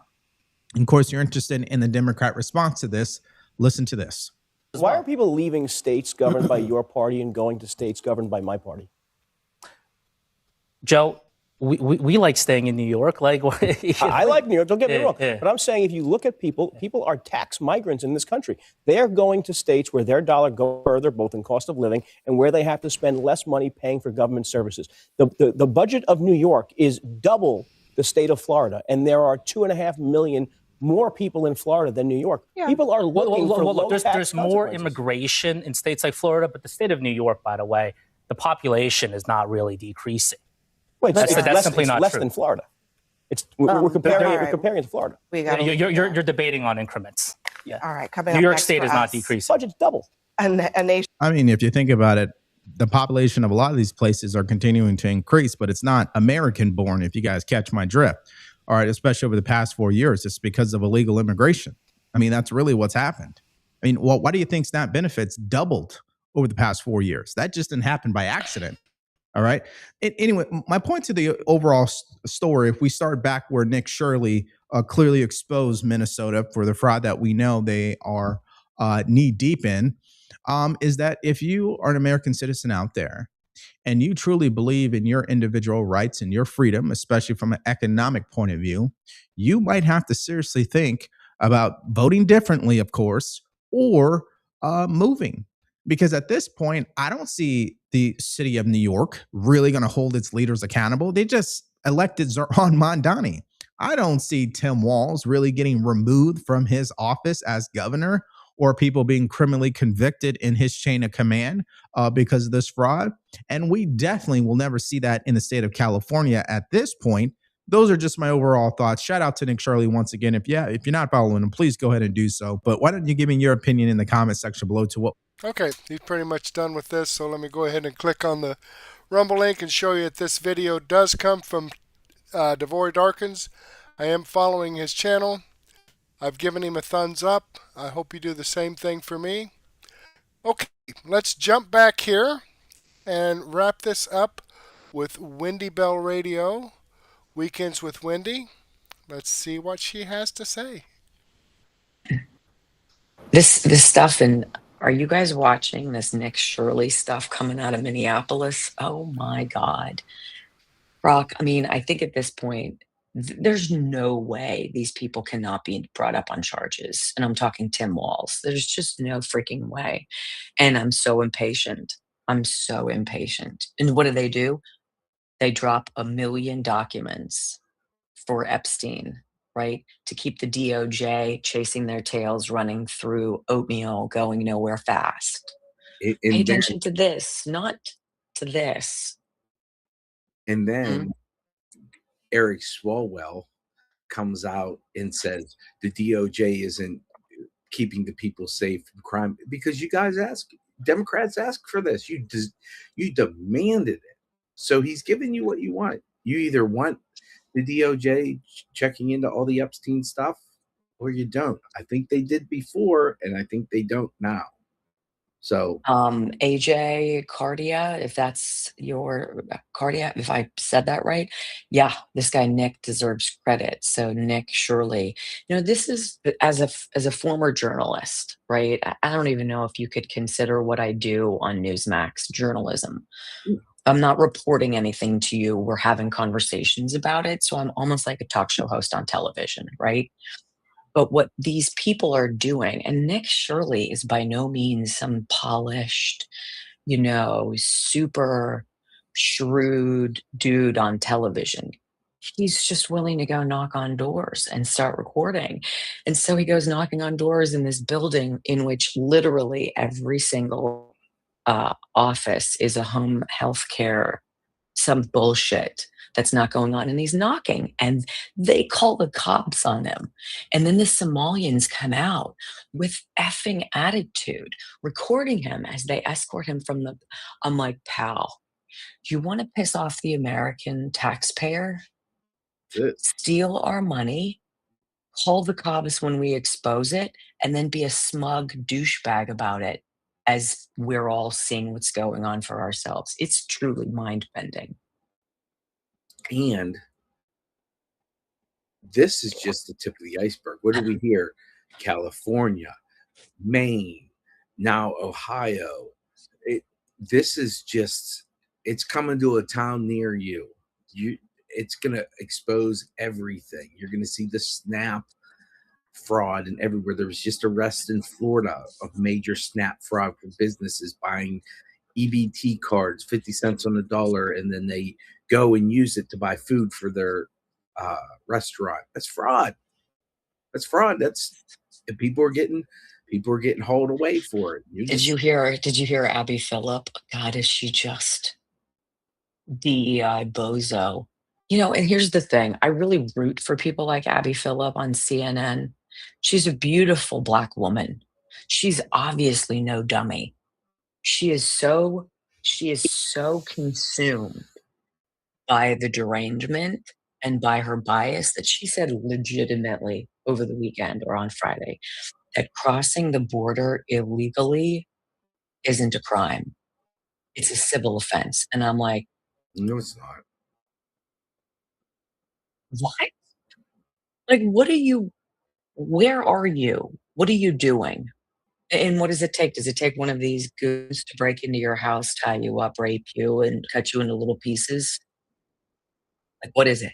of course, you're interested in the Democrat response to this. Listen to this.
Why are people leaving states governed by your party and going to states governed by my party?
Joe, we like staying in New York. I
like New York, don't get me wrong. But I'm saying if you look at people are tax migrants in this country. They're going to states where their dollar goes further, both in cost of living and where they have to spend less money paying for government services. The budget of New York is double the state of Florida, and there are 2.5 million more people in Florida than New York. Yeah. People are looking for low tax
There's more immigration in states like Florida, but the state of New York, by the way, the population is not really decreasing.
Wait,
that's simply not
less
true.
Than Florida. We're comparing it to Florida.
You're debating on increments. Yeah.
All right. Coming
New
up
York
next
State
for
is not
us.
decreasing.
Budget's double.
A nation.
I mean, if you think about it, the population of a lot of these places are continuing to increase, but it's not American born, if you guys catch my drift. All right, especially over the past 4 years, it's because of illegal immigration. I mean, that's really what's happened. I mean, why do you think SNAP benefits doubled over the past 4 years? That just didn't happen by accident. All right. Anyway, my point to the overall story, if we start back where Nick Shirley clearly exposed Minnesota for the fraud that we know they are knee deep in, is that if you are an American citizen out there and you truly believe in your individual rights and your freedom, especially from an economic point of view, you might have to seriously think about voting differently, of course, or moving. Because at this point, I don't see the city of New York really going to hold its leaders accountable. They just elected Zohran Mamdani. I don't see Tim Walz really getting removed from his office as governor, or people being criminally convicted in his chain of command because of this fraud. And we definitely will never see that in the state of California at this point. Those are just my overall thoughts. Shout out to Nick Shirley once again. If you're not following him, please go ahead and do so. But why don't you give me your opinion in the comment section below to what?
Okay, he's pretty much done with this. So let me go ahead and click on the Rumble link and show you that this video does come from Devory Darkins. I am following his channel. I've given him a thumbs up. I hope you do the same thing for me. Okay, let's jump back here and wrap this up with Wendy Bell Radio, Weekends with Wendy. Let's see what she has to say.
This stuff, and are you guys watching this Nick Shirley stuff coming out of Minneapolis? Oh my God. Brock, I mean, I think at this point, there's no way these people cannot be brought up on charges. And I'm talking Tim Walz. There's just no freaking way. And I'm so impatient. I'm so impatient. And what do? They drop 1 million documents for Epstein, right? To keep the DOJ chasing their tails, running through oatmeal, going nowhere fast. Pay attention to this, not to this.
And then Eric Swalwell comes out and says the DOJ isn't keeping the people safe from crime because you guys Democrats asked for this. You demanded it. So he's giving you what you want. You either want the DOJ checking into all the Epstein stuff or you don't. I think they did before, and I think they don't now. So
AJ Cardia, if that's your Cardia, if I said that right, yeah, this guy Nick deserves credit. So Nick Shirley, this is as a former journalist, right? I don't even know if you could consider what I do on Newsmax journalism. I'm not reporting anything to you. We're having conversations about it. So I'm almost like a talk show host on television, right? But what these people are doing, and Nick Shirley is by no means some polished, super shrewd dude on television. He's just willing to go knock on doors and start recording. And so he goes knocking on doors in this building in which literally every single office is a home health care, some bullshit that's not going on. And he's knocking and they call the cops on him. And then the Somalians come out with effing attitude, recording him as they escort him from the, I'm like, pal, you want to piss off the American taxpayer? Steal our money, call the cops when we expose it, and then be a smug douchebag about it as we're all seeing what's going on for ourselves. It's truly mind-bending.
And this is just the tip of the iceberg. What do we hear? California, Maine, now Ohio. This is just, it's coming to a town near you. It's going to expose everything. You're going to see the SNAP fraud and everywhere. There was just arrests in Florida of major SNAP fraud for businesses buying EBT cards, 50 cents on the dollar, and then they go and use it to buy food for their restaurant. That's fraud. That's fraud. And people are getting hauled away for it.
Did you hear Abby Phillip? God, is she just DEI bozo? And here's the thing. I really root for people like Abby Phillip on CNN. She's a beautiful Black woman. She's obviously no dummy. She is so consumed by the derangement and by her bias that she said legitimately over the weekend or on Friday that crossing the border illegally isn't a crime. It's a civil offense. And I'm like,
no, it's not.
What? Like, where are you? What are you doing? And what does it take? Does it take one of these goons to break into your house, tie you up, rape you, and cut you into little pieces? Like, what is it?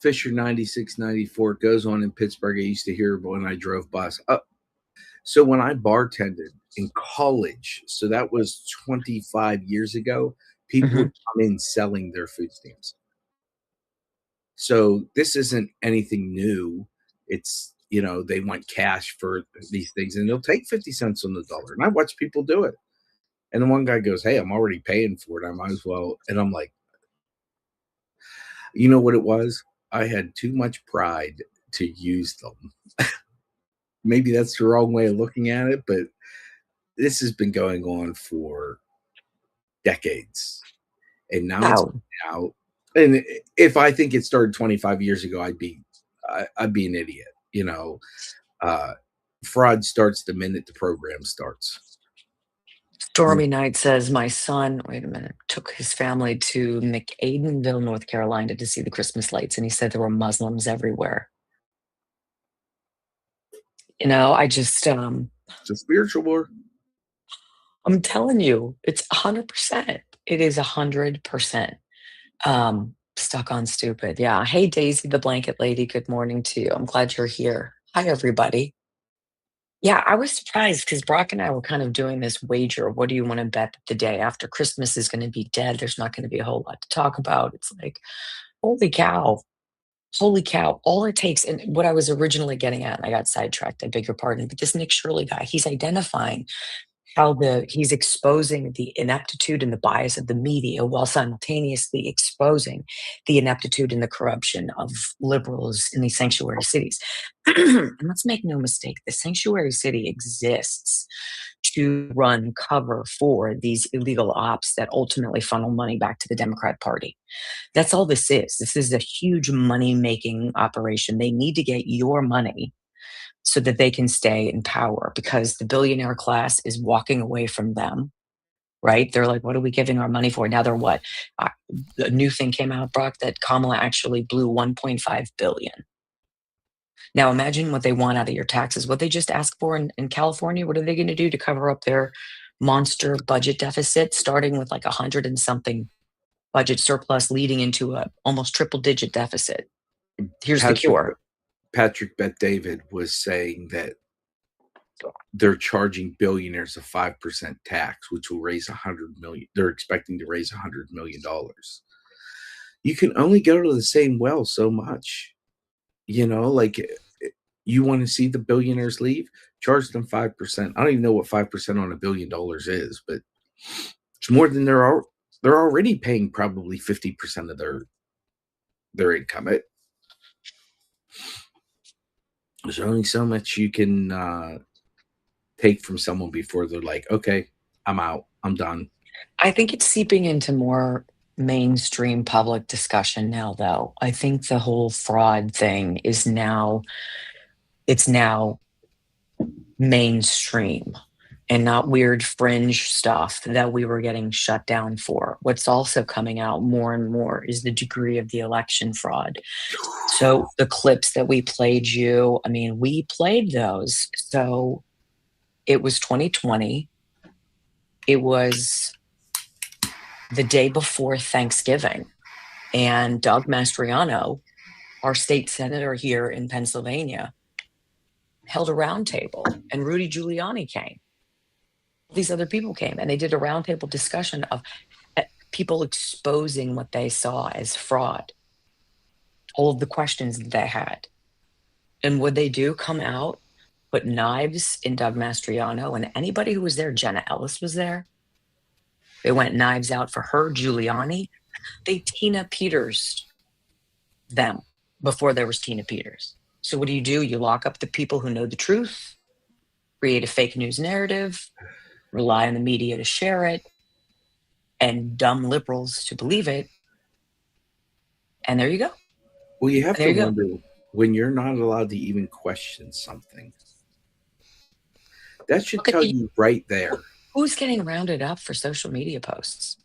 Fisher 9694 goes on in Pittsburgh. I used to hear when I drove bus. So when I bartended in college, so that was 25 years ago, people would come in selling their food stamps. So this isn't anything new. It's, they want cash for these things and they'll take 50 cents on the dollar. And I watch people do it. And then one guy goes, hey, I'm already paying for it. I might as well. And I'm like, you know what it was? I had too much pride to use them. Maybe that's the wrong way of looking at it, but this has been going on for decades. And now it's out. And if I think it started 25 years ago, I'd be an idiot. Fraud starts the minute the program starts.
Stormy Knight says, my son, took his family to McAdenville, North Carolina to see the Christmas lights. And he said there were Muslims everywhere. I just...
it's a spiritual war.
I'm telling you, it's 100%. It is 100%. Stuck on stupid. Yeah. Hey, Daisy, the blanket lady. Good morning to you. I'm glad you're here. Hi, everybody. Yeah, I was surprised because Brock and I were kind of doing this wager. What do you want to bet that the day after Christmas is going to be dead? There's not going to be a whole lot to talk about. It's like, holy cow. Holy cow. All it takes, and what I was originally getting at, and I got sidetracked, I beg your pardon, but this Nick Shirley guy, he's identifying how he's exposing the ineptitude and the bias of the media while simultaneously exposing the ineptitude and the corruption of liberals in these sanctuary cities. And let's make no mistake, the sanctuary city exists to run cover for these illegal ops that ultimately funnel money back to the Democrat Party. That's all this is. This is a huge money-making operation. They need to get your money so that they can stay in power, because the billionaire class is walking away from them, right? They're like, what are we giving our money for? Now they're what? A new thing came out, Brock, that Kamala actually blew $1.5 billion. Now imagine what they want out of your taxes. What they just asked for in California, what are they going to do to cover up their monster budget deficit, starting with like 100 and something budget surplus, leading into a almost triple-digit deficit? Here's the cure.
Patrick Bet-David was saying that they're charging billionaires a 5% tax, which will raise $100 million. They're expecting to raise $100 million. You can only go to the same well so much. You know, like, you want to see the billionaires leave? Charge them 5%. I don't even know what 5% on $1 billion is, but it's more than they're already paying probably 50% of their income. There's only so much you can take from someone before they're like, okay, I'm out, I'm done.
I think it's seeping into more mainstream public discussion now, though. I think the whole fraud thing is now mainstream and not weird fringe stuff that we were getting shut down for. What's also coming out more and more is the degree of the election fraud. So the clips that we played you, I mean, we played those. So it was 2020. It was the day before Thanksgiving. And Doug Mastriano, our state senator here in Pennsylvania, held a roundtable, and Rudy Giuliani came. These other people came, and they did a roundtable discussion of people exposing what they saw as fraud, all of the questions that they had. And what they do, come out, put knives in Doug Mastriano, and anybody who was there, Jenna Ellis was there. They went knives out for her, Giuliani. They Tina Peters them before there was Tina Peters. So what do? You lock up the people who know the truth, create a fake news narrative, rely on the media to share it, and dumb liberals to believe it. And there you go.
Well, you have to wonder, when you're not allowed to even question something, that should tell you right there.
Who's getting rounded up for social media posts?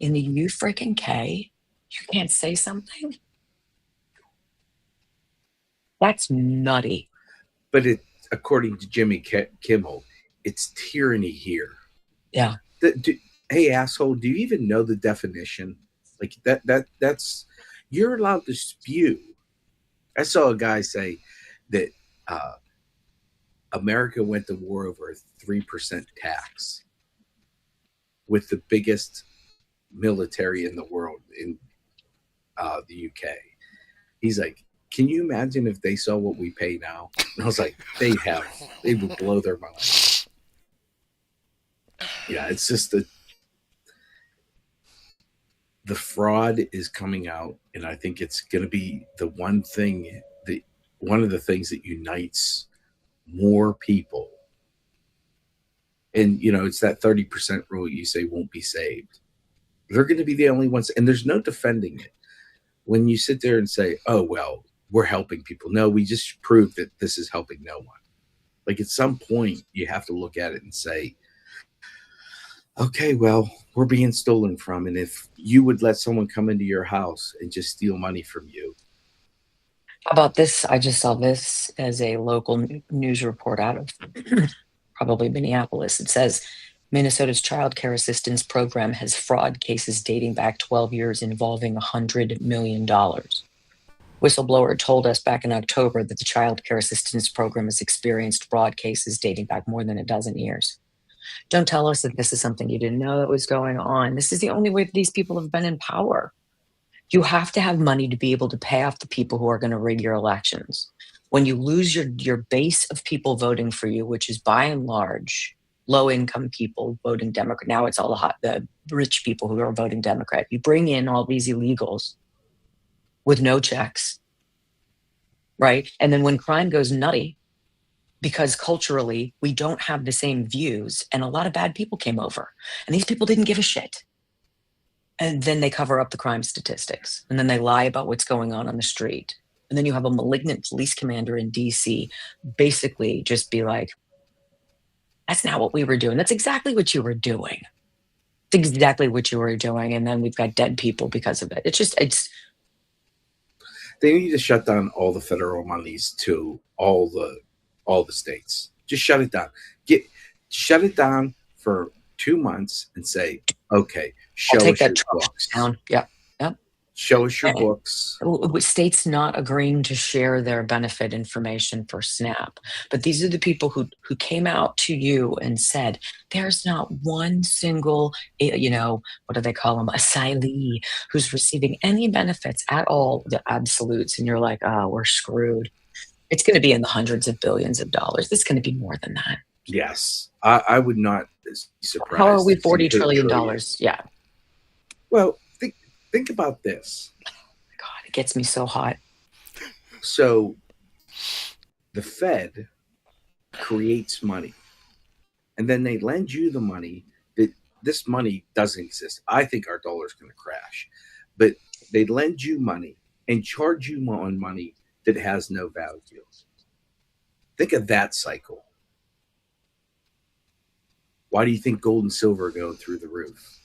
In the U-freaking-K, you can't say something? That's nutty.
But according to Jimmy Kimmel, it's tyranny here.
Yeah.
Hey, asshole, do you even know the definition? Like, that's you're allowed to spew. I saw a guy say that America went to war over a 3% tax with the biggest military in the world in the UK. He's like, can you imagine if they saw what we pay now? And I was like, they would blow their mind. Yeah, it's just the fraud is coming out, and I think it's going to be the one of the things that unites more people. And, you know, it's that 30% rule you say won't be saved. They're going to be the only ones, and there's no defending it. When you sit there and say, oh, well, we're helping people. No, we just proved that this is helping no one. Like, at some point, you have to look at it and say, okay, well, we're being stolen from. And if you would let someone come into your house and just steal money from you.
How about this? I just saw this as a local news report out of probably Minneapolis. It says Minnesota's child care assistance program has fraud cases dating back 12 years involving $100 million. Whistleblower told us back in October that the child care assistance program has experienced fraud cases dating back more than a dozen years. Don't tell us that this is something you didn't know that was going on. This is the only way that these people have been in power. You have to have money to be able to pay off the people who are going to rig your elections. When you lose your base of people voting for you, which is by and large low-income people voting Democrat. Now it's all the rich people who are voting Democrat. You bring in all these illegals with no checks, right? And then when crime goes nutty, because culturally we don't have the same views, and a lot of bad people came over, and these people didn't give a shit. And then they cover up the crime statistics, and then they lie about what's going on the street. And then you have a malignant police commander in DC basically just be like, that's not what we were doing. That's exactly what you were doing. It's exactly what you were doing. And then we've got dead people because of it. It's
They need to shut down all the federal monies to all the states. Just shut it down. Shut it down for 2 months and say, okay, show us your books.
Down. Yeah.
Show us your books.
States not agreeing to share their benefit information for SNAP. But these are the people who came out to you and said, there's not one single, what do they call them, asylee, who's receiving any benefits at all, the absolutes. And you're like, oh, we're screwed. It's going to be in the hundreds of billions of dollars. It's going to be more than that.
Yes. I would not be surprised.
How are we $40 trillion? Yeah.
Well, think about this.
God, it gets me so hot.
So the Fed creates money, and then they lend you the money. That this money doesn't exist. I think our dollar is going to crash, but they lend you money and charge you on money that has no value. Think of that cycle. Why do you think gold and silver are going through the roof?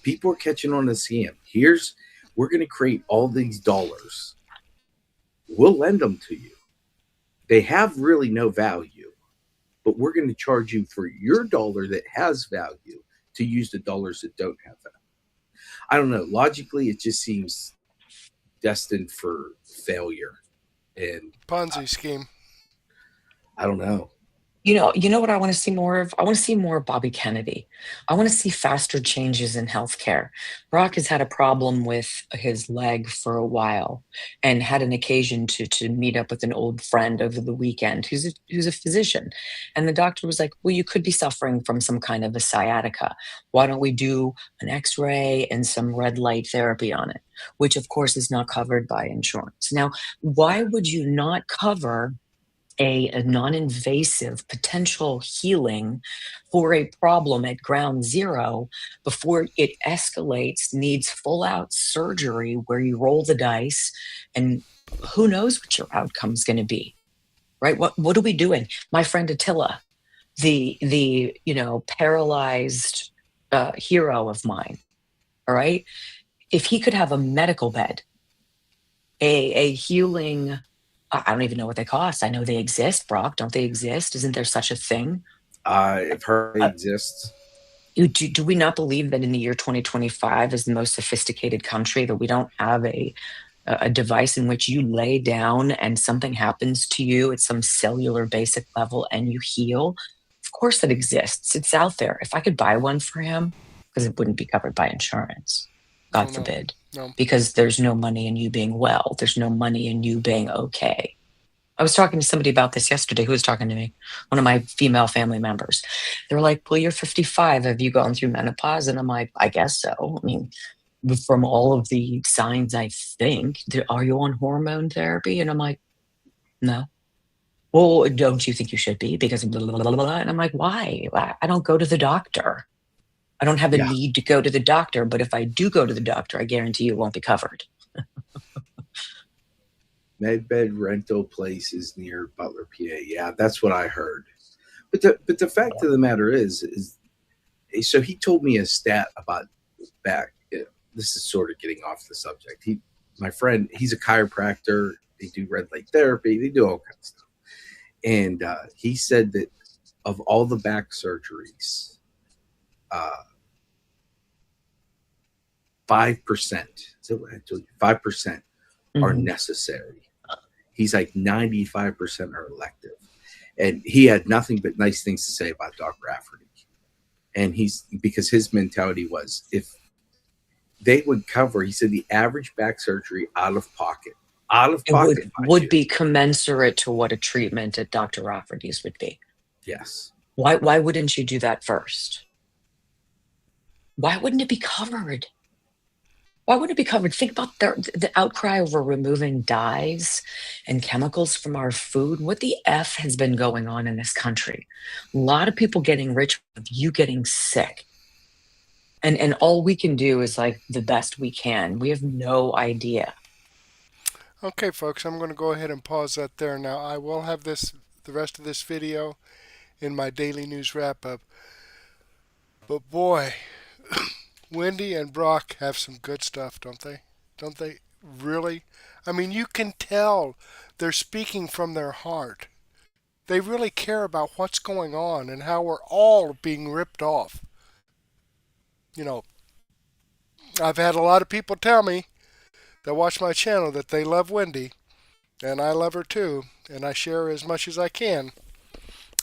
People are catching on to the scam. We're going to create all these dollars. We'll lend them to you. They have really no value, but we're going to charge you for your dollar that has value to use the dollars that don't have value. I don't know. Logically, it just seems destined for failure. And
Ponzi scheme.
I don't know.
You know what I want to see more of? I want to see more of Bobby Kennedy. I want to see faster changes in healthcare. Brock has had a problem with his leg for a while and had an occasion to meet up with an old friend over the weekend who's a physician. And the doctor was like, well, you could be suffering from some kind of a sciatica. Why don't we do an x-ray and some red light therapy on it, which of course is not covered by insurance. Now, why would you not cover a non-invasive potential healing for a problem at ground zero before it escalates, needs full-out surgery where you roll the dice and who knows what your outcome is going to be, right? What are we doing? My friend Attila, the paralyzed hero of mine, all right? If he could have a medical bed, a healing, I don't even know what they cost. I know they exist, Brock. Don't they exist? Isn't there such a thing?
I've heard it exists.
Do we not believe that in the year 2025 is the most sophisticated country, that we don't have a device in which you lay down and something happens to you at some cellular basic level and you heal? Of course it exists. It's out there. If I could buy one for him, because it wouldn't be covered by insurance, God forbid.
No.
Because there's no money in you being well. There's no money in you being okay. I was talking to somebody about this yesterday. Who was talking to me? One of my female family members. They were like, well, you're 55. Have you gone through menopause? And I'm like, I guess so. I mean, from all of the signs, I think, are you on hormone therapy? And I'm like, no. Well, don't you think you should be? Because blah, blah, blah, blah. And I'm like, why? I don't go to the doctor. I don't have a need to go to the doctor, but if I do go to the doctor, I guarantee you it won't be covered.
Medbed rental places near Butler, PA. Yeah, that's what I heard. But the fact of the matter is so he told me a stat about back. This is sort of getting off the subject. My friend, he's a chiropractor. They do red light therapy. They do all kinds of stuff. And he said that of all the back surgeries, 5%. So what I told you, 5% are necessary. He's like 95% are elective, and he had nothing but nice things to say about Doc Rafferty. And because his mentality was if they would cover, he said the average back surgery out of pocket
would be commensurate to what a treatment at Dr. Rafferty's would be.
Yes.
Why wouldn't you do that first? Why wouldn't it be covered? Why would it be covered? Think about the outcry over removing dyes and chemicals from our food. What the F has been going on in this country? A lot of people getting rich, you getting sick. And all we can do is like the best we can. We have no idea.
Okay, folks, I'm going to go ahead and pause that there. Now, I will have the rest of this video in my daily news wrap-up. But boy, Wendy and Brock have some good stuff, don't they? Don't they? Really? I mean, you can tell they're speaking from their heart. They really care about what's going on and how we're all being ripped off. You know, I've had a lot of people tell me that watch my channel that they love Wendy, and I love her too, and I share as much as I can,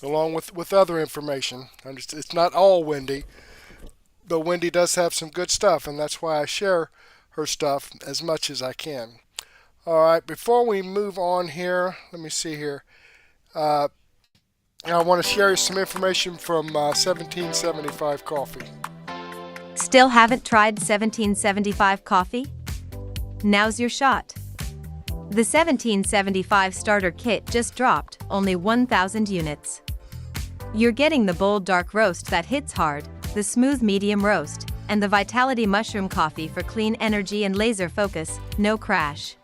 along with other information. It's not all Wendy, but Wendy does have some good stuff, and that's why I share her stuff as much as I can. All right, before we move on here, let me see here. I want to share some information from 1775 Coffee.
Still haven't tried 1775 coffee? Now's your shot. The 1775 starter kit just dropped, only 1,000 units. You're getting the bold dark roast that hits hard, the smooth medium roast, and the Vitality Mushroom Coffee for clean energy and laser focus, no crash.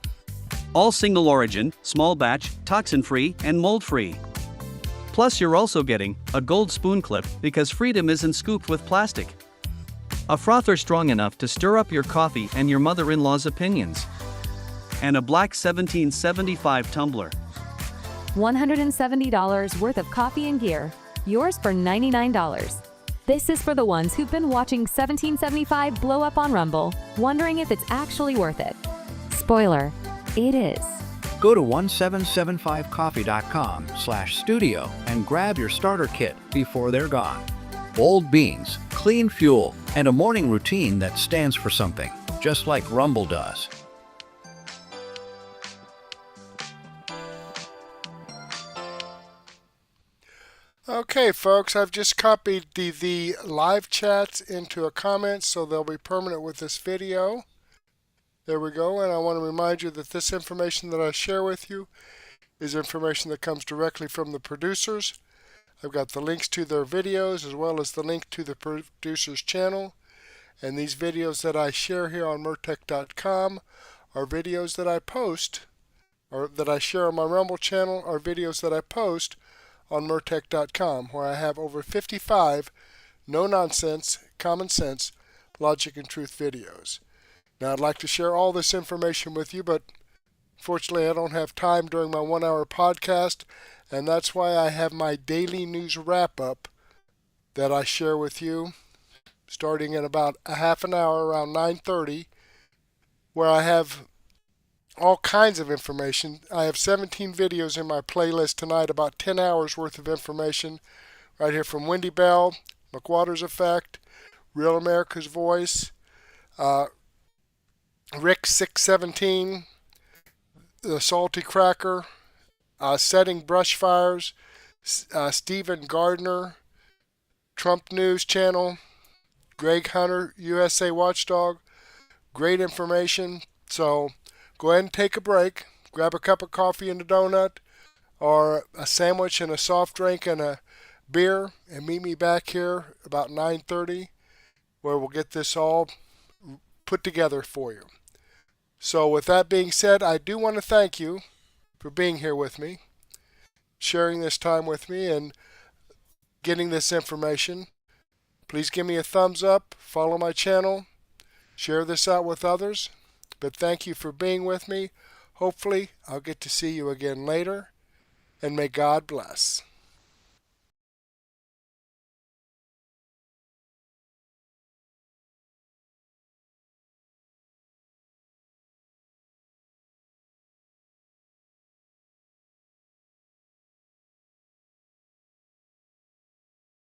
All single origin, small batch, toxin-free, and mold-free. Plus you're also getting a gold spoon clip because freedom isn't scooped with plastic. A frother strong enough to stir up your coffee and your mother-in-law's opinions. And a black 1775 tumbler.
$170 worth of coffee and gear, yours for $99. This is for the ones who've been watching 1775 blow up on Rumble, wondering if it's actually worth it. Spoiler, it is.
Go to 1775coffee.com/studio and grab your starter kit before they're gone. Bold beans, clean fuel, and a morning routine that stands for something, just like Rumble does.
Okay, folks, I've just copied the live chats into a comment, so they'll be permanent with this video. There we go, and I want to remind you that this information that I share with you is information that comes directly from the producers. I've got the links to their videos as well as the link to the producer's channel. And these videos that I share here on Mertech.com are videos that I post, or that I share on my Rumble channel, are videos that I post on Mertech.com, where I have over 55 no-nonsense, common sense, logic and truth videos. Now, I'd like to share all this information with you, but fortunately I don't have time during my 1-hour podcast, and that's why I have my daily news wrap-up that I share with you starting in about a half an hour around 9:30, where I have all kinds of information. I have 17 videos in my playlist tonight, about 10 hours worth of information right here from Wendy Bell, McWater's Effect, Real America's Voice, Rick 617, The Salty Cracker, Setting Brush Fires, Stephen Gardner, Trump News Channel, Greg Hunter, USA Watchdog. Great information. So go ahead and take a break. Grab a cup of coffee and a donut, or a sandwich and a soft drink and a beer, and meet me back here about 9:30, where we'll get this all put together for you. So with that being said, I do want to thank you for being here with me, sharing this time with me, and getting this information. Please give me a thumbs up, follow my channel, share this out with others. But thank you for being with me. Hopefully, I'll get to see you again later, and may God bless.